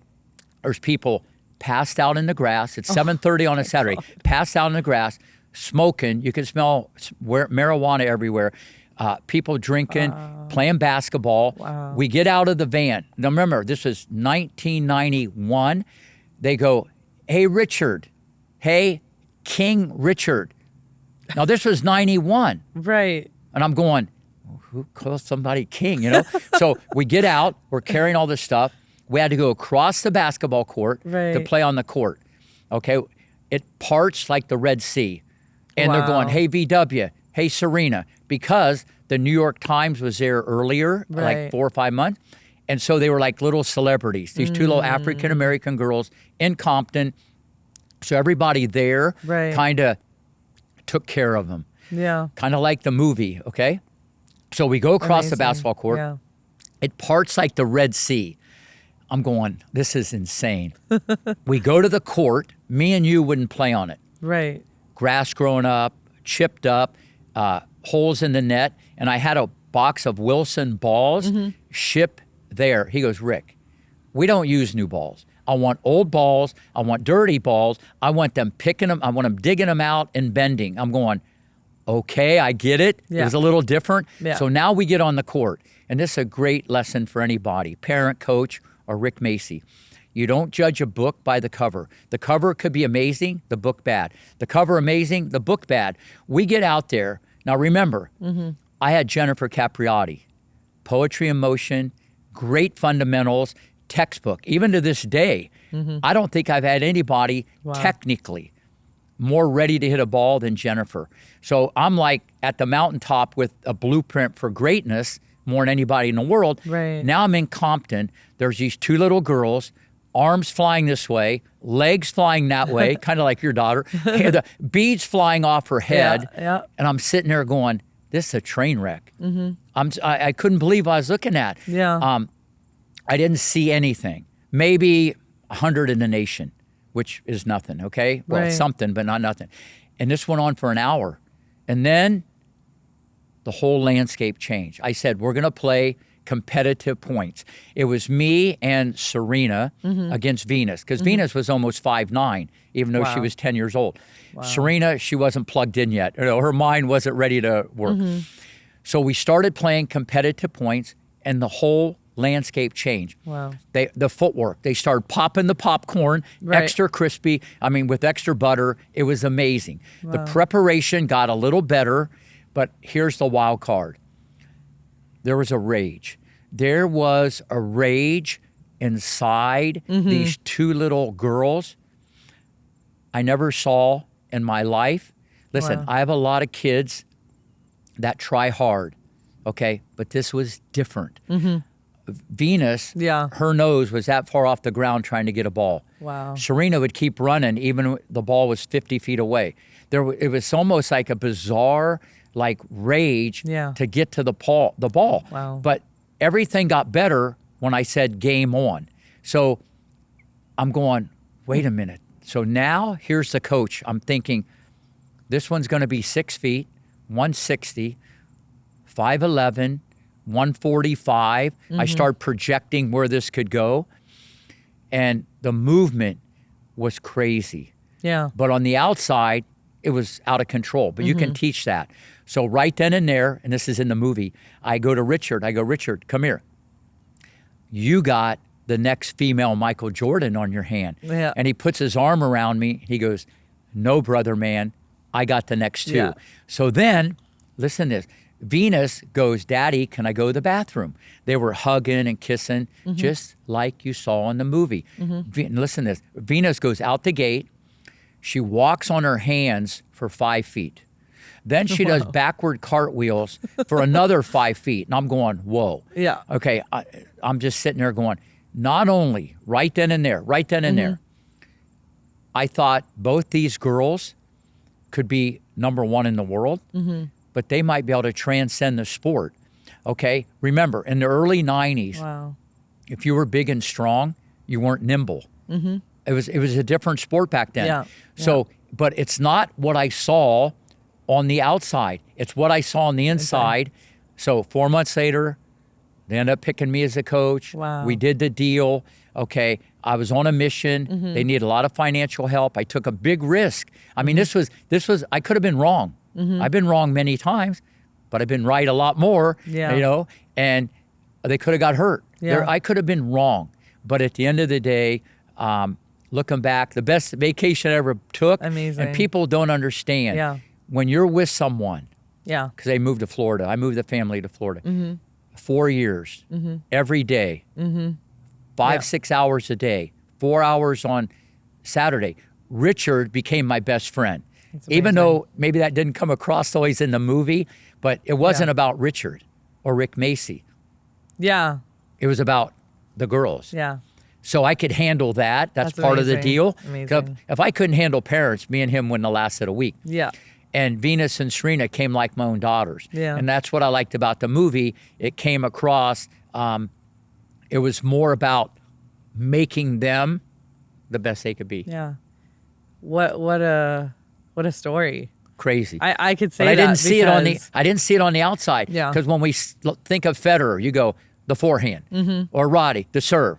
There's people passed out in the grass. It's 7:30 on a Saturday. Passed out in the grass, smoking. You can smell marijuana everywhere. People drinking, playing basketball. Wow. We get out of the van. Now remember, this is 1991. They go, hey, Richard. Hey, King Richard. Now this was 91. Right. And I'm going, who calls somebody king, you know? So we get out, we're carrying all this stuff. We had to go across the basketball court to Right. play on the court. Okay, it parts like the Red Sea. And they're going, Wow. hey, VW, hey, Serena, because the New York Times was there earlier, like Right. 4 or 5 months. And so they were like little celebrities, these two little African-American girls in Compton. So everybody there Right. kind of took care of them. Yeah. Kind of like the movie, okay? So we go across the Amazing. basketball court. Yeah. It parts like the Red Sea. I'm going, this is insane. We go to the court. Me and you wouldn't play on it. Right. Grass growing up, chipped up, holes in the net. And I had a box of Wilson balls shipped there. He goes, Rick, we don't use new balls. I want old balls. I want dirty balls. I want them picking them. I want them digging them out and bending. I'm going, okay, I get it. It Yeah. was a little different. Yeah. So now we get on the court. And this is a great lesson for anybody, parent, coach, or Rick Macy. You don't judge a book by the cover. The cover could be amazing, the book bad. The cover amazing, the book bad. We get out there. Now remember, I had Jennifer Capriati, Poetry in Motion, great fundamentals, textbook. Even to this day, I don't think I've had anybody technically more ready to hit a ball than Jennifer. So I'm like at the mountaintop with a blueprint for greatness more than anybody in the world. Right. Now I'm in Compton. There's these two little girls, arms flying this way, legs flying that way, kind of like your daughter, and the beads flying off her head. Yeah. And I'm sitting there going, this is a train wreck. I couldn't believe what I was looking at. Yeah. I didn't see anything. Maybe 100 in the nation, which is nothing, okay? Well, it's Right. something, but not nothing. And this went on for an hour. And then the whole landscape changed. I said, we're going to play competitive points. It was me and Serena against Venus, because Venus was almost 5'9", even though she Wow. was 10 years old. Serena, she wasn't plugged in yet. You know, her mind wasn't ready to work. So we started playing competitive points, and the whole landscape changed. Wow. The footwork, they started popping the popcorn, Right. extra crispy, with extra butter. It was amazing. The preparation got a little better, but here's the wild card. There was a rage. There was a rage inside these two little girls I never saw in my life. Listen, Wow. I have a lot of kids that try hard, okay? But this was different. Venus, Yeah. her nose was that far off the ground trying to get a ball. Wow. Serena would keep running even when the ball was 50 feet away. It was almost like a bizarre like rage Yeah. to get to the ball. Wow. But everything got better when I said game on. So I'm going, wait a minute. So now here's the coach. I'm thinking this one's going to be 6 feet, 160, 5'11", 145. I start projecting where this could go. And the movement was crazy. Yeah. But on the outside, it was out of control. But you can teach that. So right then and there, and this is in the movie, I go to Richard. I go, Richard, come here. You got the next female Michael Jordan on your hand. Yeah. And he puts his arm around me. He goes, no, brother, man. I got the next two. Yeah. So then, listen to this. Venus goes, Daddy, can I go to the bathroom? They were hugging and kissing, just like you saw in the movie. Listen to this. Venus goes out the gate. She walks on her hands for 5 feet. Then she does backward cartwheels for another 5 feet. And I'm going, whoa. Yeah. Okay, I'm just sitting there going, not only right then and there, I thought both these girls could be number one in the world, but they might be able to transcend the sport. Okay, remember, in the early 90s, Wow. if you were big and strong, you weren't nimble. It was a different sport back then. Yeah. So, but it's not what I saw on the outside. It's what I saw on the inside. So 4 months later, they ended up picking me as a coach. Wow. We did the deal. Okay, I was on a mission. They needed a lot of financial help. I took a big risk. I mean, this was. I could have been wrong. I've been wrong many times, but I've been right a lot more. Yeah. You know, and they could have got hurt. Yeah. I could have been wrong, but at the end of the day, looking back, the best vacation I ever took. Amazing. And people don't understand. Yeah. When you're with someone, Yeah. because they moved to Florida. I moved the family to Florida. 4 years, every day, 5-6 hours a day, 4 hours on Saturday. Richard became my best friend. Even though maybe that didn't come across always in the movie, but it wasn't about Richard or Rick Macci. Yeah. It was about the girls. Yeah. So I could handle that. That's part of the amazing. deal. Amazing. If I couldn't handle parents, me and him wouldn't have lasted a week. Yeah. And Venus and Serena came like my own daughters. Yeah. And that's what I liked about the movie. It came across, it was more about making them the best they could be. Yeah. What a story. Crazy. I could say but I that didn't see it on the because- I didn't see it on the outside. Yeah. Because when we think of Federer, you go the forehand, or Roddy, the serve.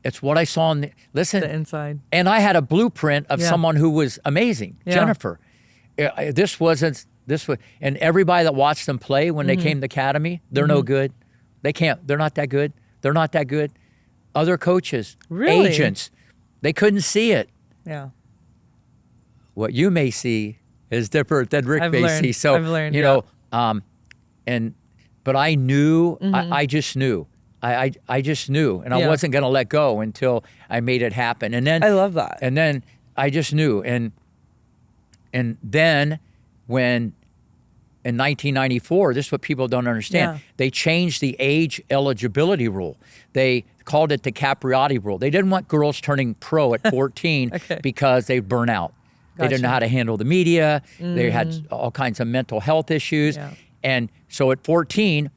It's what I saw on the listen. the inside. And I had a blueprint of Yeah. someone who was amazing, Yeah. Jennifer. This was, and everybody that watched them play when they came to the academy, they're no good. They're not that good. They're not that good. Other coaches, Really? agents, they couldn't see it. Yeah. What you may see is different than Rick may see. So, I've learned, you know, but I knew, I just knew. I just knew, and I Yeah. wasn't going to let go until I made it happen. And then I love that. And then I just knew, and then when in 1994, this is what people don't understand. Yeah. They changed the age eligibility rule. They called it the Capriati rule. They didn't want girls turning pro at 14 Okay. because they'd burn out. They didn't know Gotcha. how to handle the media. They had all kinds of mental health issues. Yeah. And so at 14,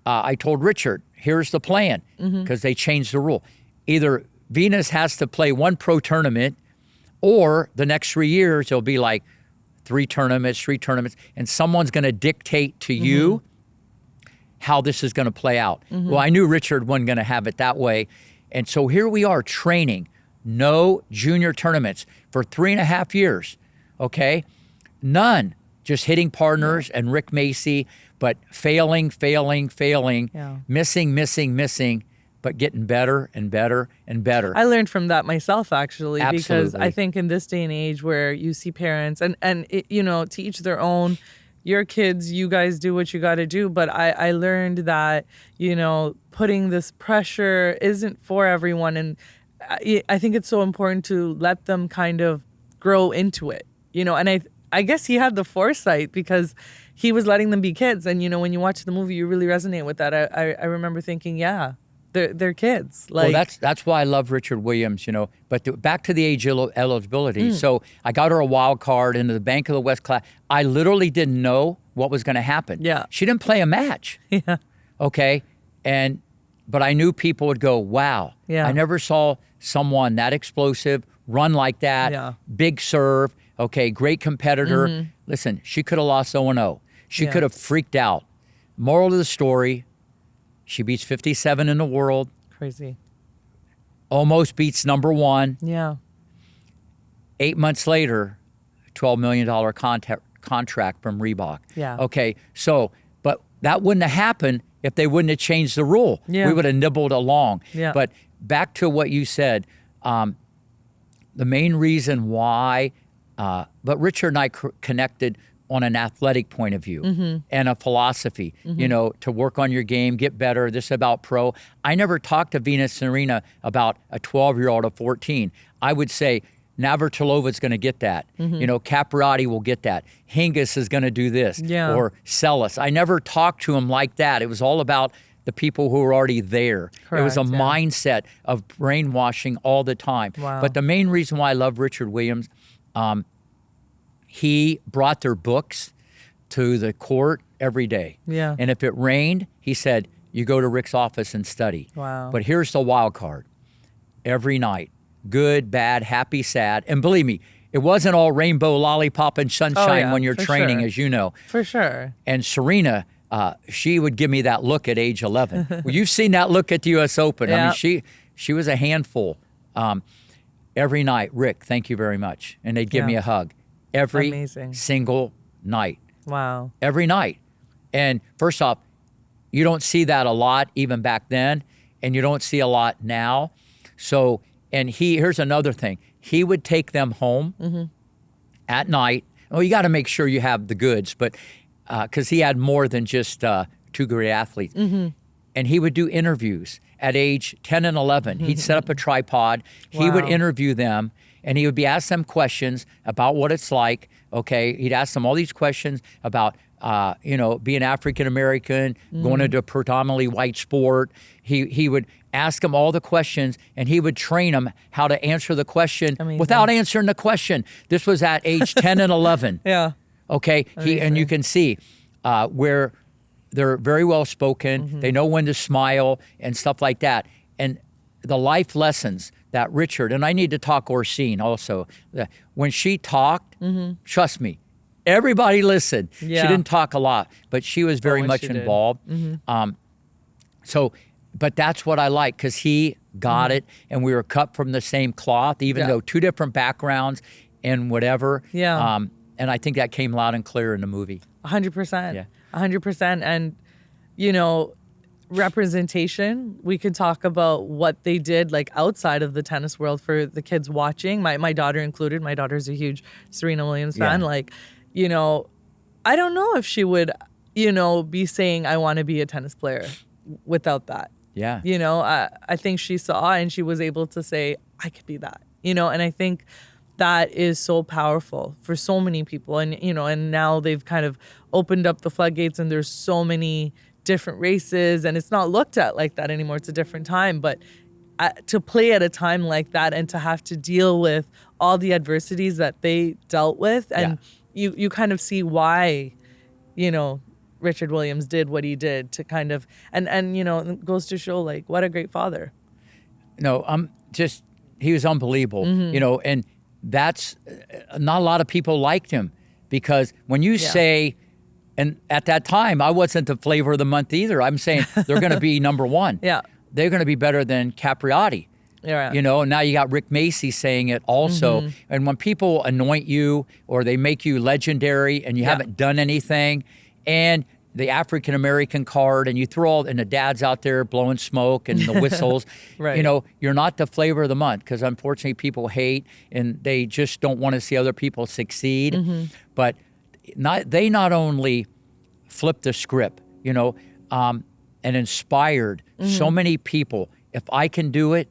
I told Richard, here's the plan, because they changed the rule. Either Venus has to play one pro tournament, or the next 3 years, it'll be like three tournaments, and someone's going to dictate to you how this is going to play out. Well, I knew Richard wasn't going to have it that way. And so here we are training, no junior tournaments for 3.5 years, okay? None, just hitting partners and Rick Macci, but failing, Yeah. missing, but getting better and better and better. I learned from that myself, actually, because Absolutely. I think in this day and age where you see parents and it, you know, to each their own, your kids, you guys do what you got to do. But I learned that, you know, putting this pressure isn't for everyone. And I think it's so important to let them kind of grow into it, you know, and I guess he had the foresight because he was letting them be kids. And, you know, when you watch the movie, you really resonate with that. I remember thinking, yeah, their kids. Well, Like, that's why I love Richard Williams, But back to the age eligibility. So I got her a wild card into the Bank of the West class. I literally didn't know what was going to happen. Yeah. She didn't play a match. yeah, Okay. But I knew people would go, wow. Yeah. I never saw someone that explosive, run like that, Yeah. big serve. Okay. Great competitor. Listen, she could have lost 0-0. She Yeah. could have freaked out. Moral of the story, she beats 57 in the world. crazy. Almost beats number one. Yeah, 8 months later, $12 million contract from Reebok. Yeah. Okay, so, but that wouldn't have happened if they wouldn't have changed the rule. Yeah. We would have nibbled along. Yeah. But back to what you said, the main reason why, but Richard and I connected on an athletic point of view and a philosophy, to work on your game, get better. This is about pro. I never talked to Venus and Serena about a 12-year-old or 14. I would say Navratilova is going to get that. Capriati will get that. Hingis is going to do this. Yeah. Or Celis. I never talked to him like that. It was all about the people who were already there. It was a Correct, yeah. mindset of brainwashing all the time. Wow. But the main reason why I love Richard Williams, he brought their books to the court every day. Yeah. And if it rained, he said, you go to Rick's office and study. Wow. But here's the wild card. Every night, good, bad, happy, sad. And believe me, it wasn't all rainbow, lollipop, and sunshine yeah, when you're for training, sure. as you know. for sure. And Serena, she would give me that look at age 11. Well, you've seen that look at the U.S. Open. I Yeah. mean, she was a handful. Every night, Rick, thank you very much. And they'd give Yeah. me a hug. Every Amazing. single night. Wow. Every night. And first off, you don't see that a lot even back then, and you don't see a lot now. So, and here's another thing. He would take them home at night. Well, you got to make sure you have the goods, but because he had more than just two great athletes. And he would do interviews at age 10 and 11. He'd set up a tripod. He would Wow. interview them, and he would be asked them questions about what it's like. Okay, he'd ask them all these questions about being African American, going into a predominantly white sport. He would ask them all the questions, and he would train them how to answer the question Amazing. without answering the question. This was at age 10 and 11. Yeah. Okay, and you Amazing. can see where they're very well spoken. They know when to smile and stuff like that. And the life lessons that Richard, and I need to talk Orsine also, when she talked, trust me, everybody listened. Yeah. She didn't talk a lot, but she was very when much she did. involved. But that's what I like, because he got it, and we were cut from the same cloth, even Yeah. though two different backgrounds and whatever. Yeah. And I think that came loud and clear in the movie. 100%. Yeah. 100%. And, representation, we could talk about what they did like outside of the tennis world for the kids watching, my daughter included. My daughter's a huge Serena Williams fan. Yeah. Like, I don't know if she would, be saying, I want to be a tennis player without that. Yeah. I think she saw and she was able to say, I could be that, and I think that is so powerful for so many people. And, and now they've kind of opened up the floodgates, and there's so many different races, and it's not looked at like that anymore. It's a different time. But to play at a time like that and to have to deal with all the adversities that they dealt with, and you kind of see why, Richard Williams did what he did to kind of, and it goes to show like what a great father. No, he was unbelievable, and that's not a lot of people liked him, because when you say, and at that time, I wasn't the flavor of the month either. I'm saying they're going to be number one. Yeah. They're going to be better than Capriati. Yeah. And now you got Rick Macy saying it also. And when people anoint you or they make you legendary and you haven't done anything, and the African American card, and you throw all, and the dads out there blowing smoke and the whistles, Right. You're not the flavor of the month, because unfortunately people hate and they just don't want to see other people succeed. But they not only flipped the script, and inspired so many people. If I can do it,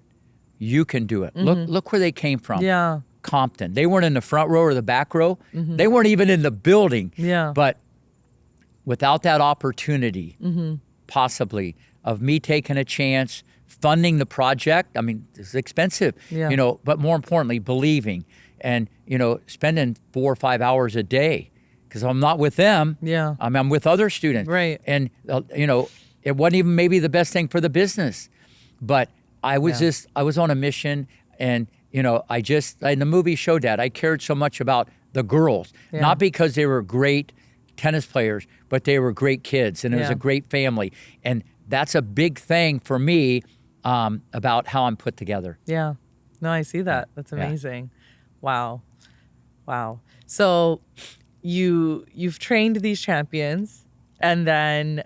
you can do it. Look where they came from. Yeah. Compton. They weren't in the front row or the back row. They weren't even in the building. Yeah. But without that opportunity, possibly, of me taking a chance, funding the project. I mean, it's expensive, Yeah. but more importantly, believing and, spending 4 or 5 hours a day because I'm not with them. Yeah. I'm with other students. Right. And, it wasn't even maybe the best thing for the business, but I was I was on a mission and, and the movie showed that I cared so much about the girls, not because they were great tennis players, but they were great kids and it was a great family. And that's a big thing for me about how I'm put together. Yeah. No, I see that. That's amazing. Wow. So you've trained these champions, and then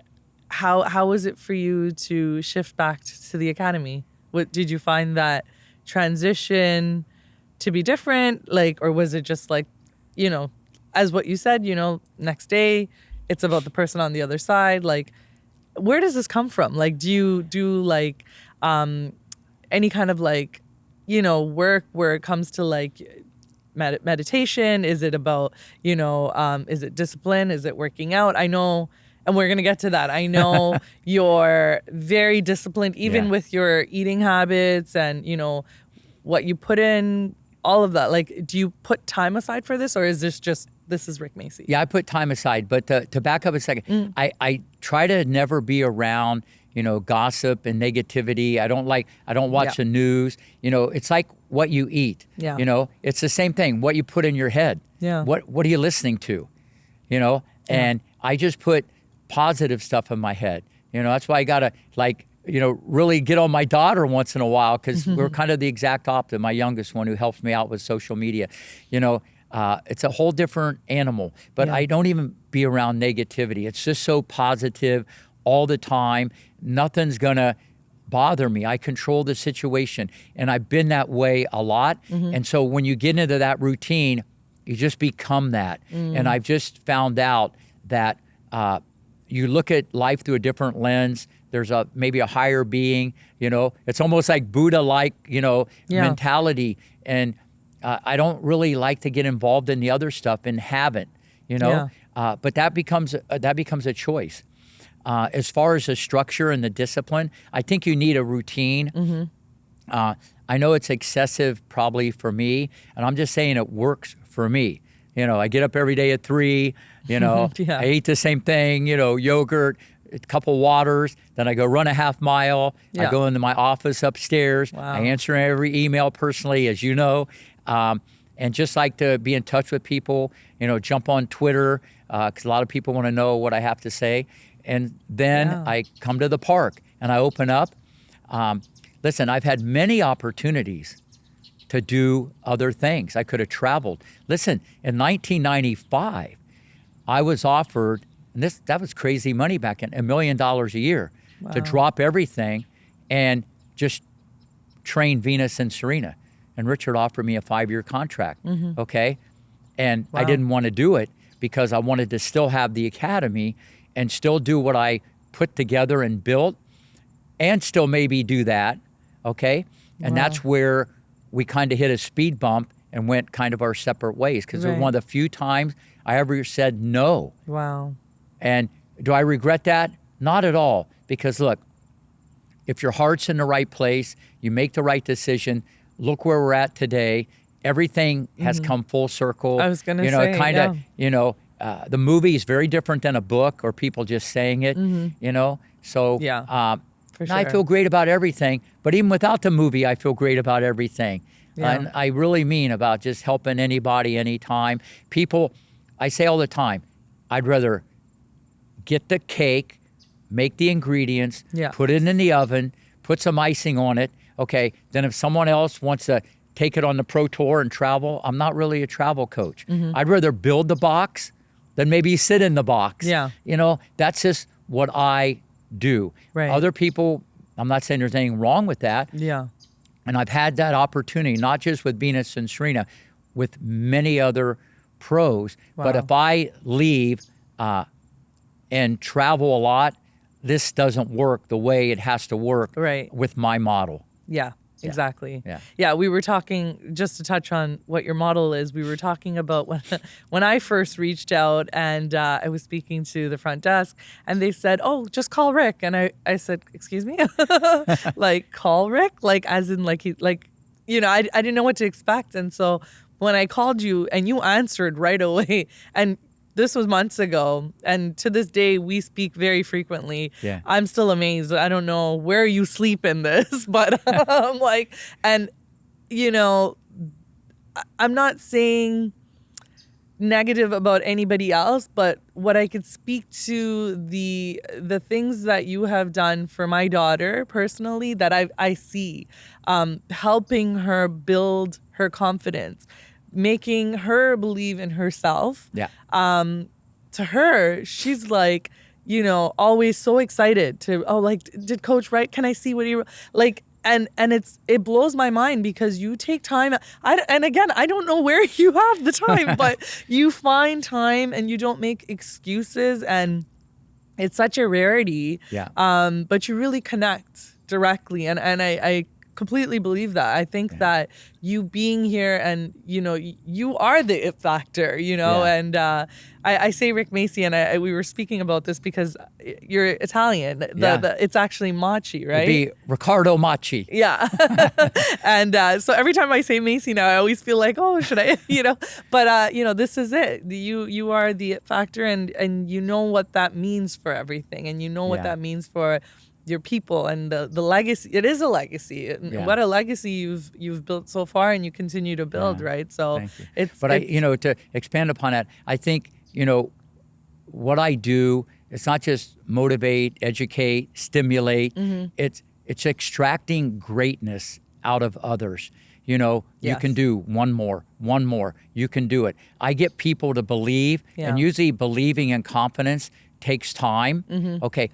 how was it for you to shift back to the academy? What did you find that transition to be different? Like, or was it just like, as what you said, next day it's about the person on the other side? Like, where does this come from? Like, do you do like any kind of like, work where it comes to like meditation? Is it about, is it discipline? Is it working out? I know, and we're going to get to that. I know you're very disciplined, even with your eating habits and, what you put in, all of that. Like, do you put time aside for this, or is this is Rick Macci? Yeah, I put time aside, but to back up a second, I try to never be around, gossip and negativity. I don't watch the news. It's like what you eat. Yeah. It's the same thing. What you put in your head. Yeah. What are you listening to? And I just put positive stuff in my head. That's why I gotta really get on my daughter once in a while because we're kind of the exact opposite. My youngest one who helps me out with social media. It's a whole different animal, but I don't even be around negativity. It's just so positive all the time. Nothing's gonna bother me. I control the situation, and I've been that way a lot. And so when you get into that routine, you just become that. And I've just found out that you look at life through a different lens. There's maybe a higher being. It's almost like Buddha-like, mentality. And I don't really like to get involved in the other stuff and haven't, but that becomes a choice. As far as the structure and the discipline, I think you need a routine. I know it's excessive probably for me, and I'm just saying it works for me. I get up every day at 3, I eat the same thing, yogurt, a couple waters, then I go run a half mile. I go into my office upstairs. Wow. I answer every email personally, as you know. And just like to be in touch with people, jump on Twitter, because a lot of people want to know what I have to say. And then I come to the park and I open up. Listen, I've had many opportunities to do other things. I could have traveled. Listen, in 1995, I was offered, and that was crazy money back then, $1 million a year to drop everything and just train Venus and Serena. And Richard offered me a 5-year contract, okay? And I didn't want to do it because I wanted to still have the academy and still do what I put together and built and still maybe do that, okay? And that's where we kind of hit a speed bump and went kind of our separate ways because it was one of the few times I ever said no. Wow. And do I regret that? Not at all. Because look, if your heart's in the right place, you make the right decision, look where we're at today. Everything has come full circle. I was going to say, it kind of, the movie is very different than a book or people just saying it, So for sure. I feel great about everything. But even without the movie, I feel great about everything. And I really mean about just helping anybody, anytime. People, I say all the time, I'd rather get the cake, make the ingredients, put it in the oven, put some icing on it, okay? Then if someone else wants to take it on the Pro Tour and travel, I'm not really a travel coach. I'd rather build the box than maybe sit in the box. Yeah. That's just what I do. Right. Other people, I'm not saying there's anything wrong with that. Yeah. And I've had that opportunity, not just with Venus and Serena, with many other pros. But if I leave and travel a lot, this doesn't work the way it has to work with my model. Yeah. Exactly. Yeah. Yeah, we were talking, just to touch on what your model is, we were talking about when I first reached out and I was speaking to the front desk and they said, oh, just call Rick. And I said, excuse me? Like, call Rick? Like, as in, like, I didn't know what to expect. And so when I called you and you answered right away, and this was months ago, and to this day we speak very frequently. Yeah. I'm still amazed. I don't know where you sleep in this, but I'm like, and you know, I'm not saying negative about anybody else, but what I could speak to the things that you have done for my daughter personally that I see, helping her build her confidence, making her believe in herself. Yeah. To her, she's like, always so excited to, oh, like, did coach write? Can I see what he like? And it blows my mind because you take time. And again, I don't know where you have the time, but you find time and you don't make excuses, and it's such a rarity. Yeah. But you really connect directly, and I completely believe that. I think that you being here and, you are the it factor, and I say Rick Macy, and we were speaking about this because you're Italian. It's actually Macci, right? It'd be Riccardo Macci. Yeah. And so every time I say Macy now, I always feel like, oh, should I, but, this is it. You are the it factor, and you know what that means for everything. And you know what that means for your people and the legacy. It is a legacy. What a legacy you've built so far, and you continue to build, right? So to expand upon that, I think, what I do, it's not just motivate, educate, stimulate. Mm-hmm. It's extracting greatness out of others. You can do one more. You can do it. I get people to believe, and usually believing in confidence takes time. Mm-hmm. Okay.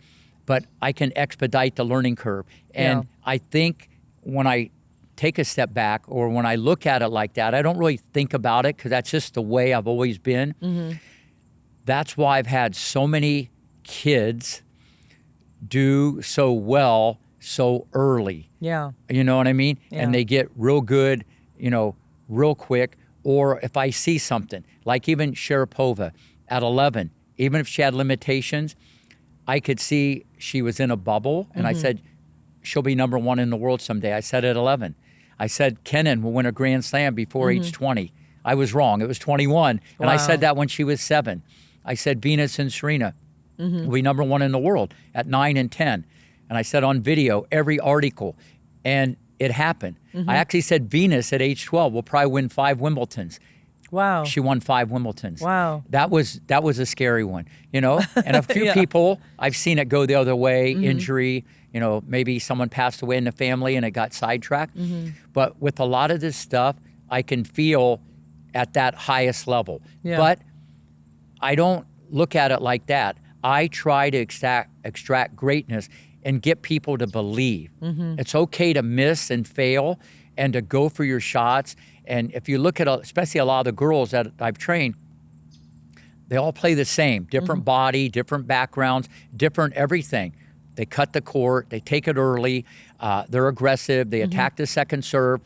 But I can expedite the learning curve. And I think when I take a step back, or when I look at it like that, I don't really think about it because that's just the way I've always been. Mm-hmm. That's why I've had so many kids do so well so early. Yeah. You know what I mean? Yeah. And they get real good, real quick. Or if I see something, like even Sharapova at 11, even if she had limitations, I could see she was in a bubble, and I said, she'll be number one in the world someday. I said at 11. I said, Kenin will win a Grand Slam before age 20. I was wrong. It was 21. And I said that when she was 7. I said Venus and Serena will be number one in the world at 9 and 10. And I said on video, every article, and it happened. I actually said Venus at age 12 will probably win 5 Wimbledons. Wow. She won 5 Wimbledons. Wow. That was a scary one, And a few people, I've seen it go the other way, injury, maybe someone passed away in the family and it got sidetracked. But with a lot of this stuff, I can feel at that highest level. Yeah. But I don't look at it like that. I try to extract greatness and get people to believe. It's okay to miss and fail and to go for your shots. And if you look at, especially a lot of the girls that I've trained, they all play the same, different body, different backgrounds, different everything. They cut the court, they take it early, they're aggressive, they attack the second serve.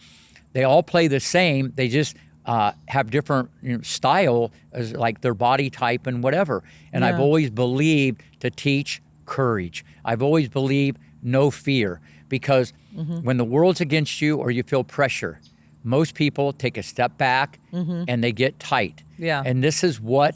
They all play the same, they just have different style, as like their body type and whatever. And I've always believed to teach courage. I've always believed no fear, because when the world's against you or you feel pressure, most people take a step back and they get tight. Yeah. And this is what,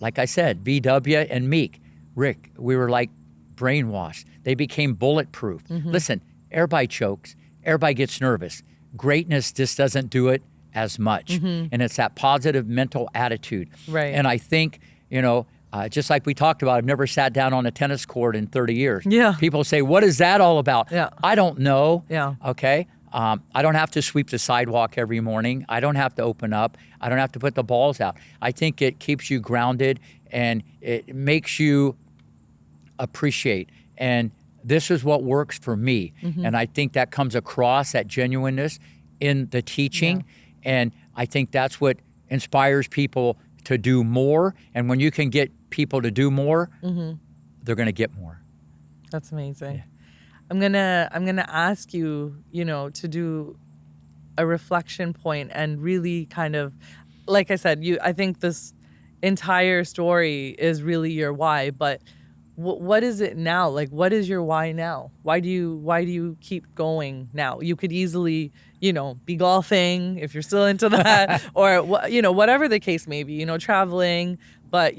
like I said, VW and Meek, Rick, we were like brainwashed. They became bulletproof. Listen, everybody chokes. Everybody gets nervous. Greatness just doesn't do it as much. And it's that positive mental attitude. Right. And I think, just like we talked about, I've never sat down on a tennis court in 30 years. Yeah. People say, what is that all about? Yeah. I don't know. Yeah. Okay. I don't have to sweep the sidewalk every morning. I don't have to open up. I don't have to put the balls out. I think it keeps you grounded and it makes you appreciate. And this is what works for me. And I think that comes across, that genuineness in the teaching. Yeah. And I think that's what inspires people to do more. And when you can get people to do more, they're going to get more. That's amazing. I'm gonna ask you, to do a reflection point and really kind of, like I said, I think this entire story is really your why, but what is it now? Like, what is your why now? Why do you keep going now? You could easily, be golfing if you're still into that, or whatever the case may be, traveling, but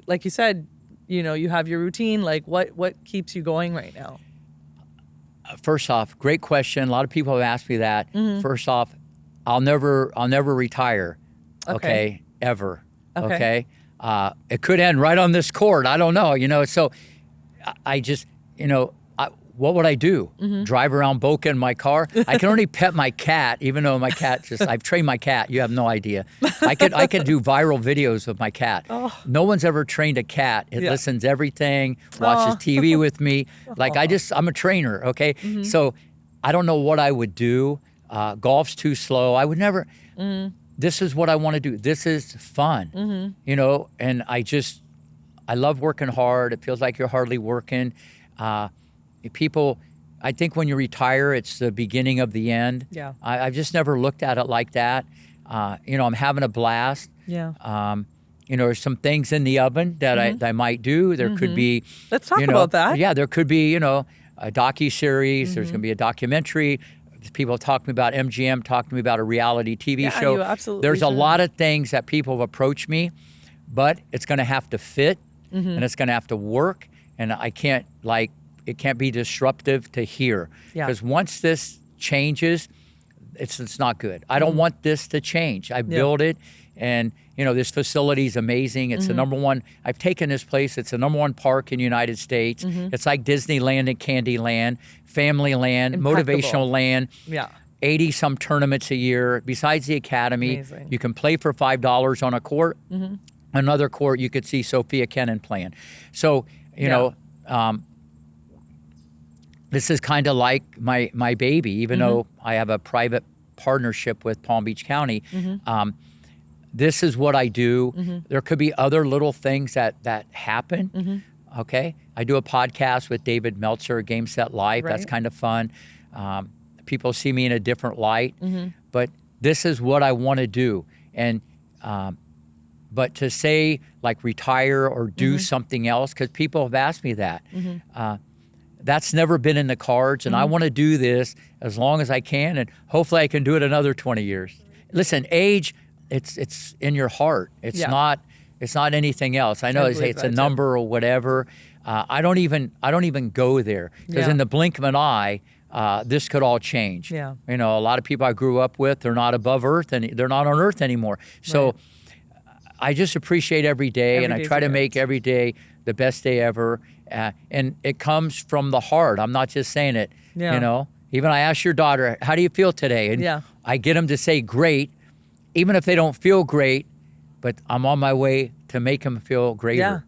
like you said, you have your routine. Like, what keeps you going right now? First off, great question. A lot of people have asked me that. First off, I'll never retire. Okay, ever. Okay. It could end right on this court. I don't know. So I just, what would I do? Drive around Boca in my car? I can only pet my cat, even though my cat I've trained my cat. You have no idea. I could do viral videos with my cat. Oh. No one's ever trained a cat. It listens to everything, watches TV with me. Like I'm a trainer. Okay. So I don't know what I would do. Golf's too slow. I would never, this is what I want to do. This is fun, and I love working hard. It feels like you're hardly working. People, I think when you retire, it's the beginning of the end. Yeah. I've just never looked at it like that. I'm having a blast. Yeah. There's some things in the oven that I might do. There could be. Let's talk about that. Yeah, there could be, a docuseries. There's going to be a documentary. People talk to me about MGM, talk to me about a reality TV show. You absolutely There's a should. lot of things that people have approached me, but it's going to have to fit and it's going to have to work. And it can't be disruptive to here. Because once this changes, it's not good. I don't want this to change. I built it, and this facility is amazing. It's the number one. I've taken this place. It's the number one park in the United States. It's like Disneyland and Candyland, family land, motivational land. Yeah. 80 some tournaments a year. Besides the academy, Amazing. you can play for $5 on a court. Another court, you could see Sophia Kennan playing. So this is kind of like my baby, even though I have a private partnership with Palm Beach County. This is what I do. There could be other little things that happen. Okay. I do a podcast with David Meltzer, Game Set Life. Right. That's kind of fun. People see me in a different light, but this is what I want to do. And, but to say like retire or do something else, because people have asked me that, that's never been in the cards. And I want to do this as long as I can. And hopefully I can do it another 20 years. Listen, age, it's in your heart. It's not anything else. I know they say it's a number or whatever. I don't even go there, because in the blink of an eye, this could all change. Yeah. A lot of people I grew up with, they're not above earth and they're not on earth anymore. So I just appreciate every day, and I try to make every day the best day ever. And it comes from the heart. I'm not just saying it, Even I ask your daughter, how do you feel today? And I get them to say great, even if they don't feel great, but I'm on my way to make them feel greater. Yeah.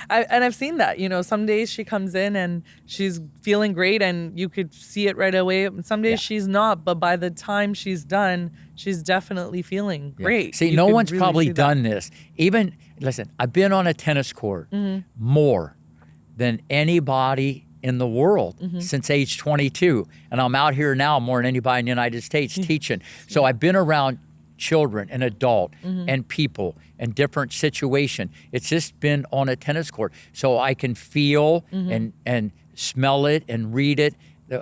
I've seen that, some days she comes in and she's feeling great and you could see it right away. Some days she's not, but by the time she's done, she's definitely feeling great. See, no one's probably done this. Even, listen, I've been on a tennis court more than anybody in the world since age 22. And I'm out here now more than anybody in the United States teaching. So I've been around children and adult and people and different situation. It's just been on a tennis court. So I can feel and smell it and read it,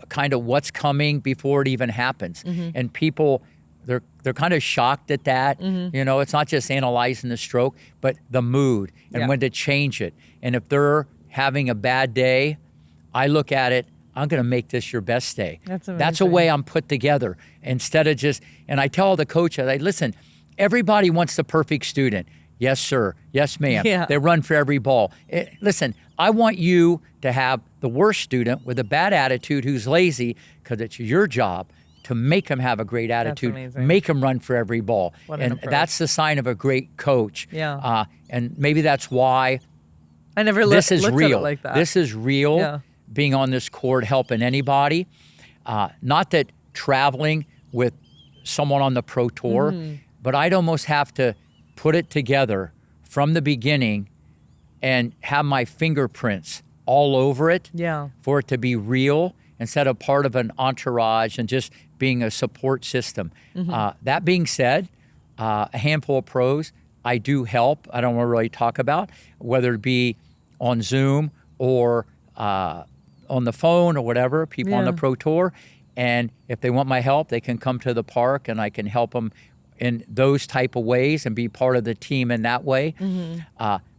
kind of what's coming before it even happens. And people, they're kind of shocked at that. It's not just analyzing the stroke, but the mood and when to change it. And if they're having a bad day, I look at it, I'm going to make this your best day. That's amazing. That's a way I'm put together, instead of just, and I tell the coach, listen, everybody wants the perfect student. Yes, sir. Yes, ma'am. Yeah. They run for every ball. Listen, I want you to have the worst student with a bad attitude who's lazy, because it's your job to make him have a great attitude, make him run for every ball. And that's the sign of a great coach. Yeah. And maybe that's why I never this is looked real. at it like that. This is real. Yeah. Being on this court, helping anybody. Not that traveling with someone on the pro tour, but I'd almost have to put it together from the beginning and have my fingerprints all over it for it to be real instead of part of an entourage and just being a support system. That being said, a handful of pros I do help. I don't want to really talk about, whether it be on Zoom or on the phone or whatever, people on the pro tour. And if they want my help, they can come to the park and I can help them in those type of ways and be part of the team in that way.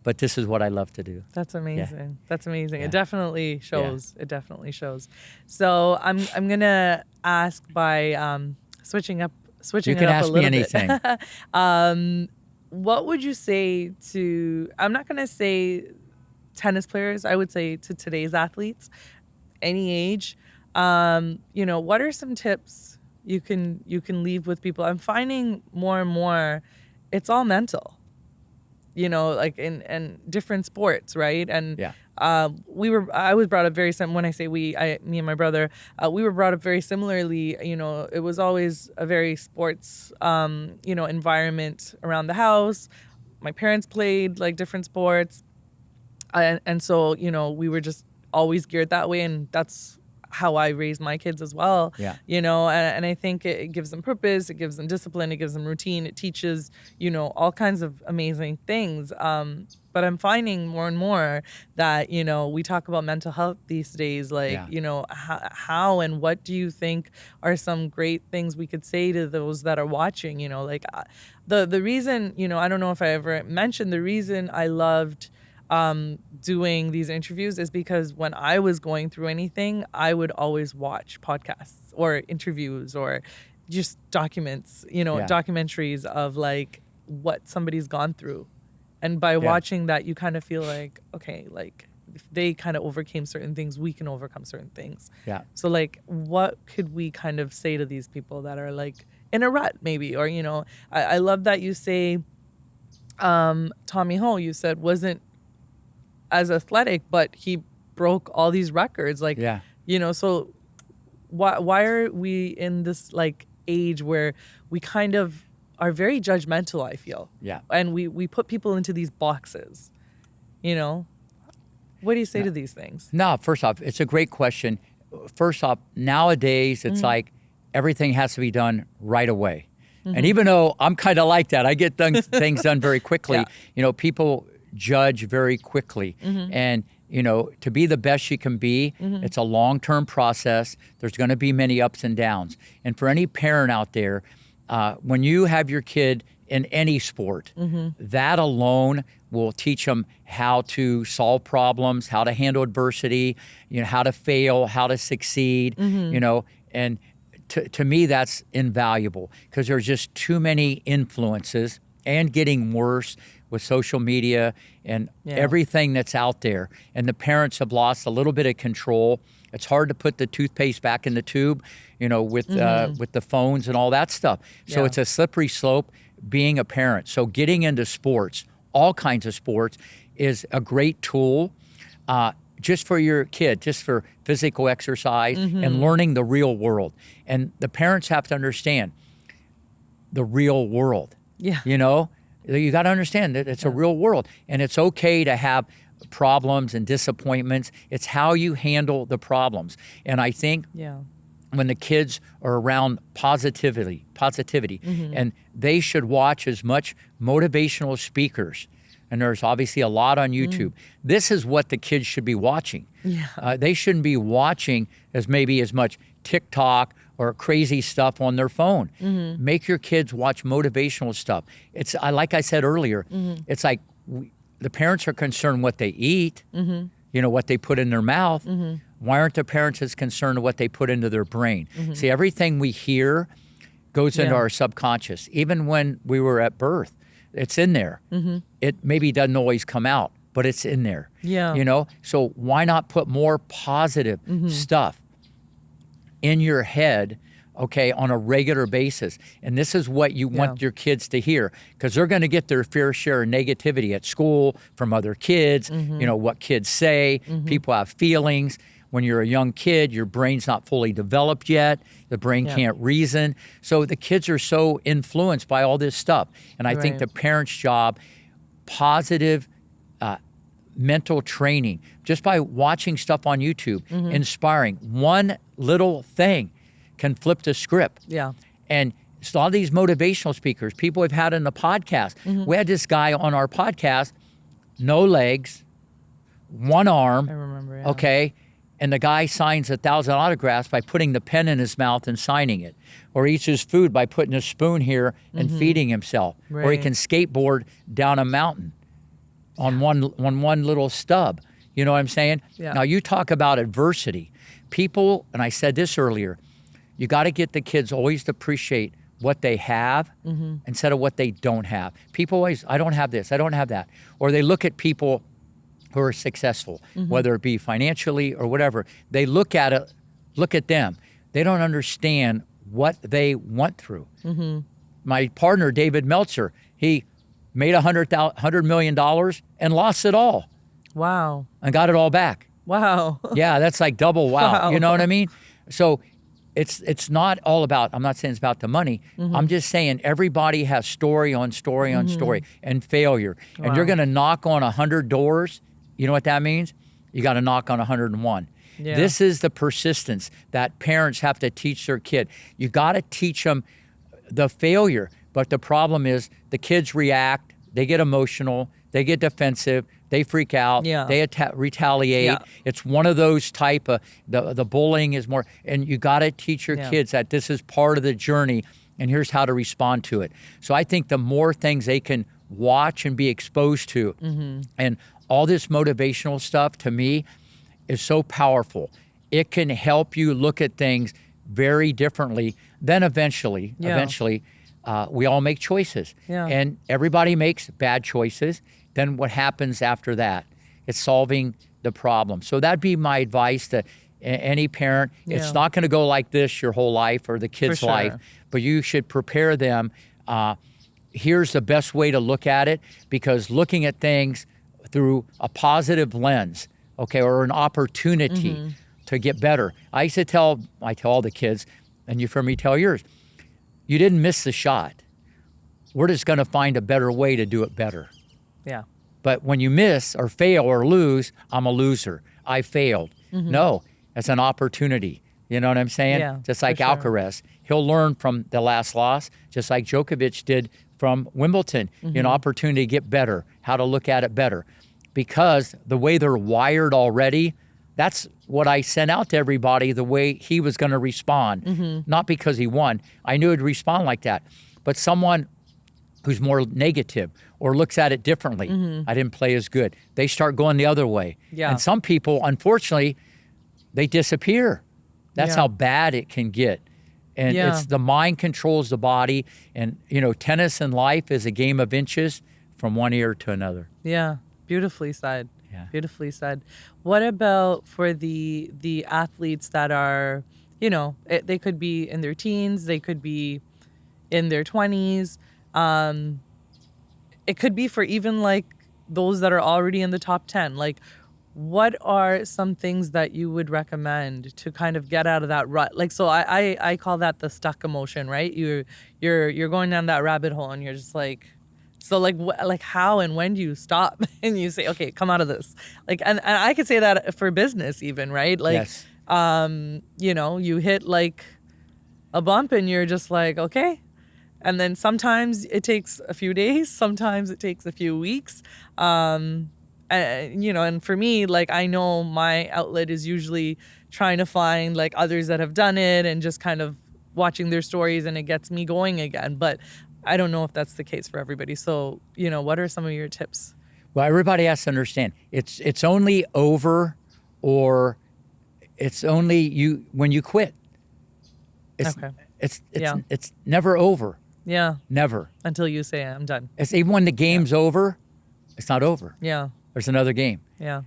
But this is what I love to do. That's amazing. Yeah. That's amazing. Yeah. It definitely shows. Yeah. It definitely shows. So I'm gonna ask by switching it up a little bit. You can ask me anything. What would you say to? I'm not gonna say tennis players. I would say to today's athletes, any age. What are some tips you can leave with people? I'm finding more and more, it's all mental. Like in different sports, right? And I was brought up very similar. When I say me and my brother, we were brought up very similarly. It was always a very sports, environment around the house. My parents played like different sports, and so we were just always geared that way, and that's how I raise my kids as well. Yeah. And I think it gives them purpose, it gives them discipline, it gives them routine, it teaches, all kinds of amazing things. But I'm finding more and more that, we talk about mental health these days, like, how and what do you think are some great things we could say to those that are watching, like the reason, I don't know if I ever mentioned the reason I loved doing these interviews is because when I was going through anything, I would always watch podcasts or interviews or just documents, documentaries of like what somebody's gone through. And by watching that, you kind of feel like, okay, like if they kind of overcame certain things, we can overcome certain things. Yeah. So like, what could we kind of say to these people that are like in a rut maybe, or, I love that you say, Tommy Ho, you said wasn't as athletic, but he broke all these records. Like, so why are we in this like age where we kind of are very judgmental, I feel. Yeah. And we put people into these boxes, What do you say to these things? No, first off, it's a great question. First off, nowadays it's like everything has to be done right away. And even though I'm kind of like that, I get things done very quickly. People judge very quickly. And, to be the best you can be, it's a long-term process. There's going to be many ups and downs. And for any parent out there, when you have your kid in any sport, that alone will teach them how to solve problems, how to handle adversity, how to fail, how to succeed, and to me, that's invaluable because there's just too many influences and getting worse with social media and everything that's out there. And the parents have lost a little bit of control. It's hard to put the toothpaste back in the tube, with the phones and all that stuff. So it's a slippery slope being a parent. So getting into sports, all kinds of sports, is a great tool just for your kid, just for physical exercise and learning the real world. And the parents have to understand the real world. Yeah. You got to understand that it's a real world, and it's okay to have problems and disappointments. It's how you handle the problems. And I think when the kids are around positivity, and they should watch as much motivational speakers. And there's obviously a lot on YouTube. This is what the kids should be watching. Yeah. They shouldn't be watching as much TikTok or crazy stuff on their phone. Make your kids watch motivational stuff. It's like I said earlier, it's like the parents are concerned what they eat, what they put in their mouth. Why aren't the parents as concerned what they put into their brain? See, everything we hear goes into our subconscious. Even when we were at birth, it's in there. It maybe doesn't always come out, but it's in there. Yeah. So why not put more positive stuff in your head, on a regular basis? And this is what you want your kids to hear, because they're going to get their fair share of negativity at school from other kids, what kids say. People have feelings. When you're a young kid, your brain's not fully developed yet. The brain can't reason. So the kids are so influenced by all this stuff. And I think the parent's job, positive mental training just by watching stuff on YouTube, inspiring. One little thing can flip the script. Yeah. And so all these motivational speakers, people we've had in the podcast. We had this guy on our podcast, no legs, one arm. I remember, yeah. Okay. And the guy signs 1,000 autographs by putting the pen in his mouth and signing it. Or eats his food by putting a spoon here and feeding himself. Or he Right. can skateboard down a mountain on one little stub. You know what I'm saying? Yeah. Now you talk about adversity. People, and I said this earlier, you got to get the kids always to appreciate what they have instead of what they don't have. People always, I don't have this, I don't have that. Or they look at people who are successful, whether it be financially or whatever. They look at it, look at them. They don't understand what they went through. My partner, David Meltzer, he made $100 million and lost it all Wow. and got it all back. Wow. Yeah, that's like double wow. Wow. You know what I mean? So it's not all about, I'm not saying it's about the money. I'm just saying everybody has story on story on story and failure. And you're Wow. going to knock on 100 doors. You know what that means? You got to knock on 101. Yeah. This is the persistence that parents have to teach their kid. You got to teach them the failure. But the problem is the kids react, they get emotional, they get defensive, they freak out, Yeah. they retaliate. Yeah. It's one of those type of, the bullying is more, and you got to teach your Yeah. kids that this is part of the journey and here's how to respond to it. So I think the more things they can watch and be exposed to, and all this motivational stuff to me is so powerful. It can help you look at things very differently. Then eventually, we all make choices. Yeah. And everybody makes bad choices. Then what happens after that? It's solving the problem. So that'd be my advice to any parent. Yeah. It's not going to go like this your whole life or the kid's sure. life, but you should prepare them. Here's the best way to look at it, because looking at things through a positive lens, okay, or an opportunity to get better. I tell all the kids, and you've heard me tell yours, you didn't miss the shot. We're just going to find a better way to do it better. Yeah. But when you miss or fail or lose, I'm a loser. I failed. No, it's an opportunity. You know what I'm saying? Yeah, just like for sure. Alcaraz. He'll learn from the last loss, just like Djokovic did from Wimbledon. You know, opportunity to get better, how to look at it better. Because the way they're wired already, that's what I sent out to everybody, the way he was going to respond. Not because he won. I knew he'd respond like that. But someone who's more negative or looks at it differently, I didn't play as good, they start going the other way. Yeah. And some people, unfortunately, they disappear. That's Yeah. how bad it can get. And Yeah. it's the mind controls the body. And, you know, tennis in life is a game of inches from one ear to another. Yeah. Beautifully said. Yeah. Beautifully said. What about for the athletes that are, you know, they could be in their teens, they could be in their 20s. It could be for even like those that are already in the top 10. Like, what are some things that you would recommend to kind of get out of that rut? Like, so I call that the stuck emotion, right? You're going down that rabbit hole and you're just like, so like how and when do you stop and you say, okay, come out of this? Like, and I could say that for business even, right? Like, Yes. you know, you hit like a bump and you're just like, okay. And then sometimes it takes a few days, sometimes it takes a few weeks. You know, and for me, like, I know my outlet is usually trying to find like others that have done it and just kind of watching their stories, and it gets me going again. But I don't know if that's the case for everybody. So, you know, what are some of your tips? Well, everybody has to understand it's only over, or it's only you when you quit. It's Okay. it's Yeah. it's never over. Yeah. Never. Until you say I'm done. It's even when the game's over, it's not over. Yeah. There's another game. Yeah.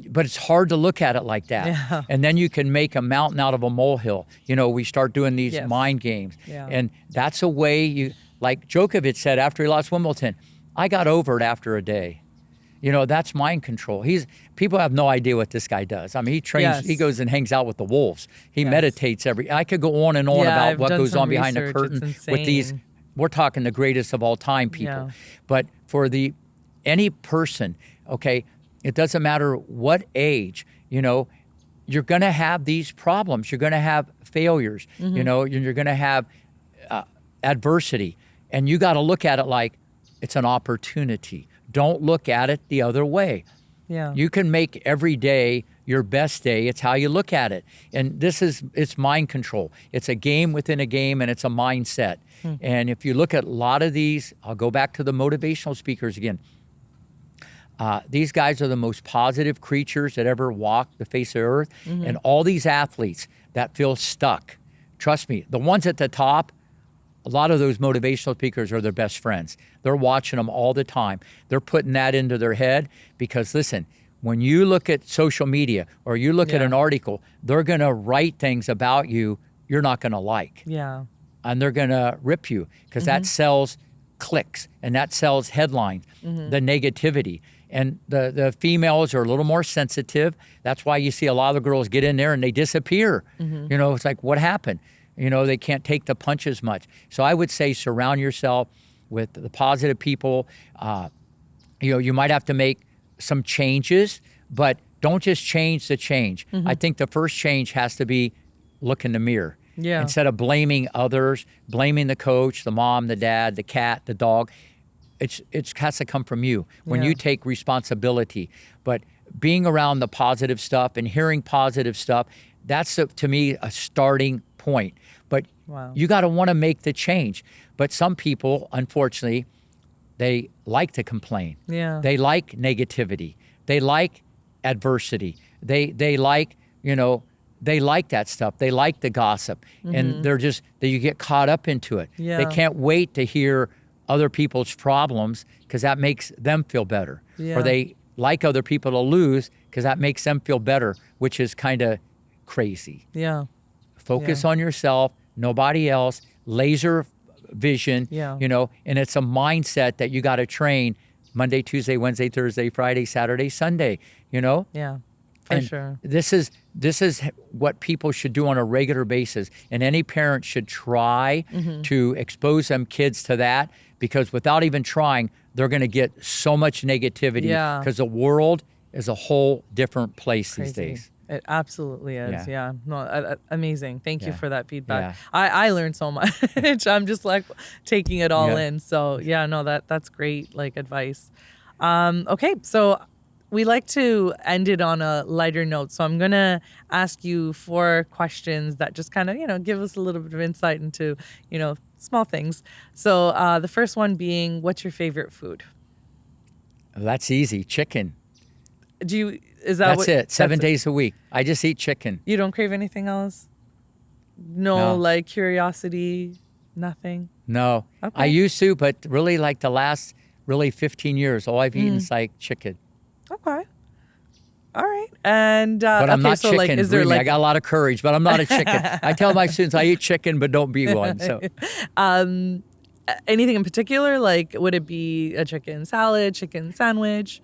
But it's hard to look at it like that. Yeah. And then you can make a mountain out of a molehill. You know, we start doing these Yes. mind games. Yeah. And that's a way you, like Djokovic said after he lost Wimbledon, I got over it after a day. You know, that's mind control. People have no idea what this guy does. I mean, he trains, Yes. he goes and hangs out with the wolves. He Yes. meditates I could go on and on Yeah, about I've what done goes some on behind the research. curtain It's with these, insane. we're talking the greatest of all time people. Yeah. But for any person, okay, it doesn't matter what age, you're going to have these problems. You're going to have failures. You're going to have adversity. And you got to look at it like it's an opportunity. Don't look at it the other way. Yeah. You can make every day your best day. It's how you look at it. And it's mind control. It's a game within a game, and it's a mindset. And if you look at a lot of these, I'll go back to the motivational speakers again. These guys are the most positive creatures that ever walked the face of the earth. And all these athletes that feel stuck, trust me, the ones at the top, a lot of those motivational speakers are their best friends. They're watching them all the time. They're putting that into their head because, listen, when you look at social media or you look at an article, they're going to write things about you you're not going to like. Yeah. And they're going to rip you because that sells clicks and that sells headlines, the negativity. And the females are a little more sensitive. That's why you see a lot of the girls get in there and they disappear. It's like, what happened? They can't take the punch as much. So I would say surround yourself with the positive people. You might have to make some changes, but don't just change the change. I think the first change has to be look in the mirror. Yeah. Instead of blaming others, blaming the coach, the mom, the dad, the cat, the dog, it has to come from you when you take responsibility. But being around the positive stuff and hearing positive stuff, that's, to me, a starting point. But you got to want to make the change. But some people, unfortunately, they like to complain. Yeah. They like negativity. They like adversity. They like, they like that stuff. They like the gossip. And you get caught up into it. Yeah. They can't wait to hear other people's problems because that makes them feel better. Yeah. Or they like other people to lose because that makes them feel better, which is kind of crazy. Yeah. Focus on yourself, nobody else, laser vision, and it's a mindset that you got to train Monday, Tuesday, Wednesday, Thursday, Friday, Saturday, Sunday, Yeah, for sure. This is what people should do on a regular basis. And any parent should try to expose them kids to that because without even trying, they're going to get so much negativity because the world is a whole different place these days. It absolutely is. Yeah. No, amazing. Thank you for that feedback. Yeah. I learned so much. I'm just like taking it all in. So that's great advice. Okay. So we like to end it on a lighter note. So I'm going to ask you 4 questions that just kind of, give us a little bit of insight into, small things. So the first one being, what's your favorite food? That's easy. Chicken. That's it. 7 days a week. I just eat chicken. You don't crave anything else? No. Curiosity, nothing? No. Okay. I used to, but really the last 15 years, all I've eaten is chicken. Okay. All right. And but I'm not chicken. Is there I got a lot of courage, but I'm not a chicken. I tell my students I eat chicken, but don't be one. So anything in particular? Would it be a chicken salad, chicken sandwich?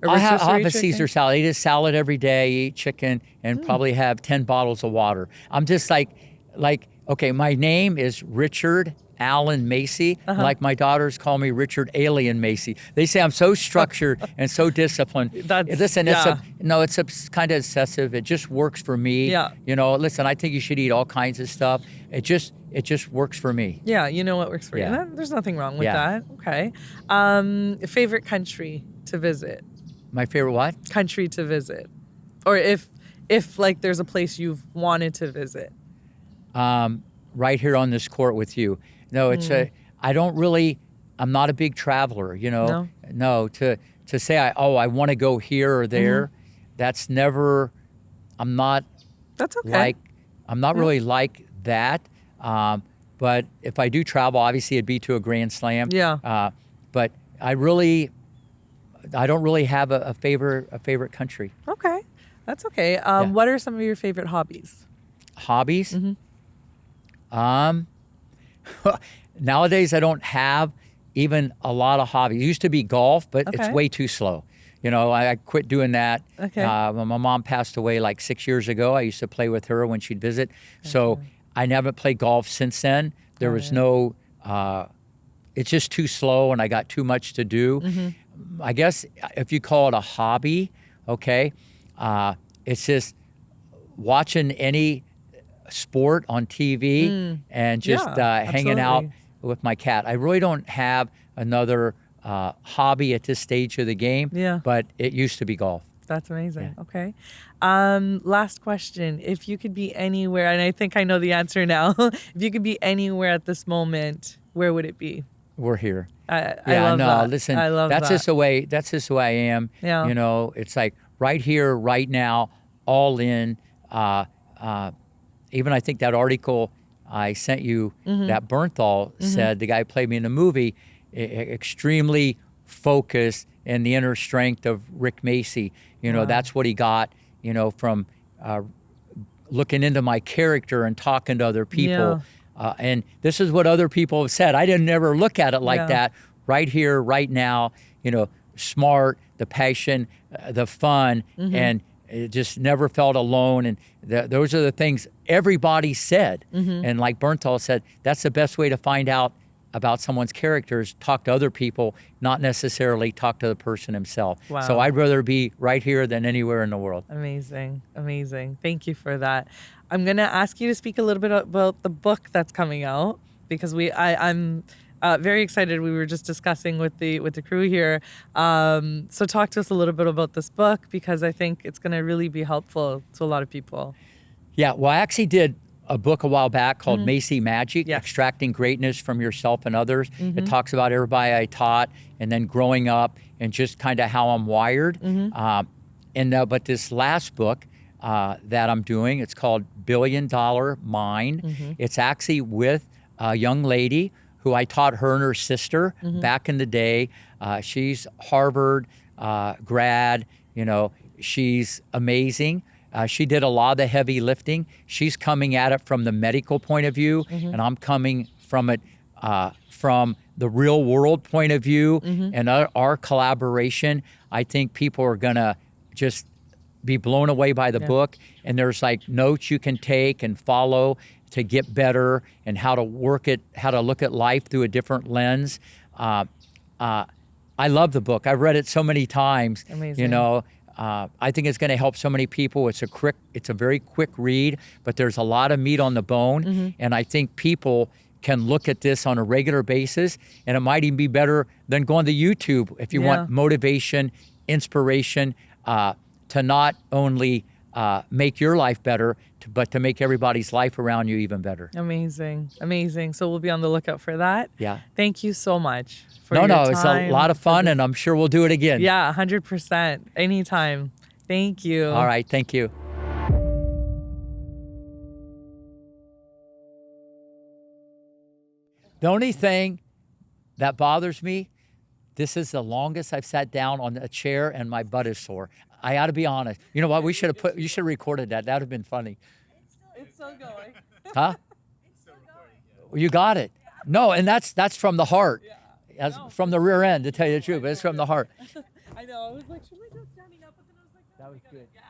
I'll have a Caesar salad. I eat a salad every day, eat chicken, and probably have 10 bottles of water. I'm just okay, my name is Richard Allen Macy. Like my daughters call me Richard Alien Macy. They say I'm so structured and so disciplined. It's kind of excessive. It just works for me. Yeah. Listen, I think you should eat all kinds of stuff. It just works for me. Yeah, what works for you. There's nothing wrong with that. Okay. Favorite country to visit? My favorite what? Country to visit. Or if there's a place you've wanted to visit. Right here on this court with you. No, I'm not a big traveler, No, to say I want to go here or there, that's never, That's okay. I'm not really like that. But if I do travel, obviously it'd be to a Grand Slam. Yeah. But I don't really have a favorite country. Okay. That's okay. What are some of your favorite hobbies? Hobbies? Nowadays I don't have even a lot of hobbies. It used to be golf, but it's way too slow. I quit doing that. Okay. When my mom passed away 6 years ago, I used to play with her when she'd visit. So I never played golf since then. There was no, it's just too slow and I got too much to do. I guess if you call it a hobby, Okay, it's just watching any sport on TV and just hanging out absolutely. with my cat. I really don't have another hobby at this stage of the game, Yeah. but it used to be golf. That's amazing. Yeah. Okay. Last question. If you could be anywhere, and I think I know the answer now, if you could be anywhere at this moment, where would it be? We're here. I Yeah, love no, that. listen, I love that's that. just the way I am. Yeah. You know, it's like right here, right now, all in. Even I think that article I sent you, that Bernthal said, the guy who played me in the movie, extremely focused and the inner strength of Rick Macci. You know, that's what he got, you know, from looking into my character and talking to other people. And this is what other people have said. I didn't ever look at it like that. Right here, right now, you know, smart, the passion, the fun, and it just never felt alone. And those are the things everybody said. And like Bernthal said, that's the best way to find out about someone's characters, talk to other people, not necessarily talk to the person himself. Wow. So I'd rather be right here than anywhere in the world. Amazing. Amazing. Thank you for that. I'm going to ask you to speak a little bit about the book that's coming out, because I'm very excited. We were just discussing with the crew here. So talk to us a little bit about this book, because I think it's going to really be helpful to a lot of people. Yeah, well, I actually did a book a while back called Macci Magic, Extracting Greatness from Yourself and Others. It talks about everybody I taught and then growing up and just kind of how I'm wired. But this last book that I'm doing, it's called $1 Billion Mind. It's actually with a young lady who I taught her and her sister back in the day. She's Harvard grad, you know, she's amazing. She did a lot of the heavy lifting. She's coming at it from the medical point of view, and I'm coming from it from the real world point of view. And our collaboration, I think people are gonna just be blown away by the book. And there's like notes you can take and follow to get better, and how to work it, how to look at life through a different lens. I love the book. I've read it so many times. Amazing. You know, I think it's going to help so many people. It's a very quick read, but there's a lot of meat on the bone. And I think people can look at this on a regular basis, and it might even be better than going to YouTube if you want motivation, inspiration, to not only make your life better, but to make everybody's life around you even better. Amazing. Amazing. So we'll be on the lookout for that. Yeah. Thank you so much for your No, it's a time, lot of fun, and I'm sure we'll do it again. Yeah, 100%. Anytime. Thank you. All right. Thank you. The only thing that bothers me, this is the longest I've sat down on a chair and my butt is sore. I ought to be honest. You know what? You should have recorded that. That would have been funny. It's still going. Huh? You got it. No, and that's from the heart. That's from the rear end, to tell you the truth, but it's from the heart. I know. I was like, should we go standing up? But then I was like, no, That was we gotta- good. Yeah.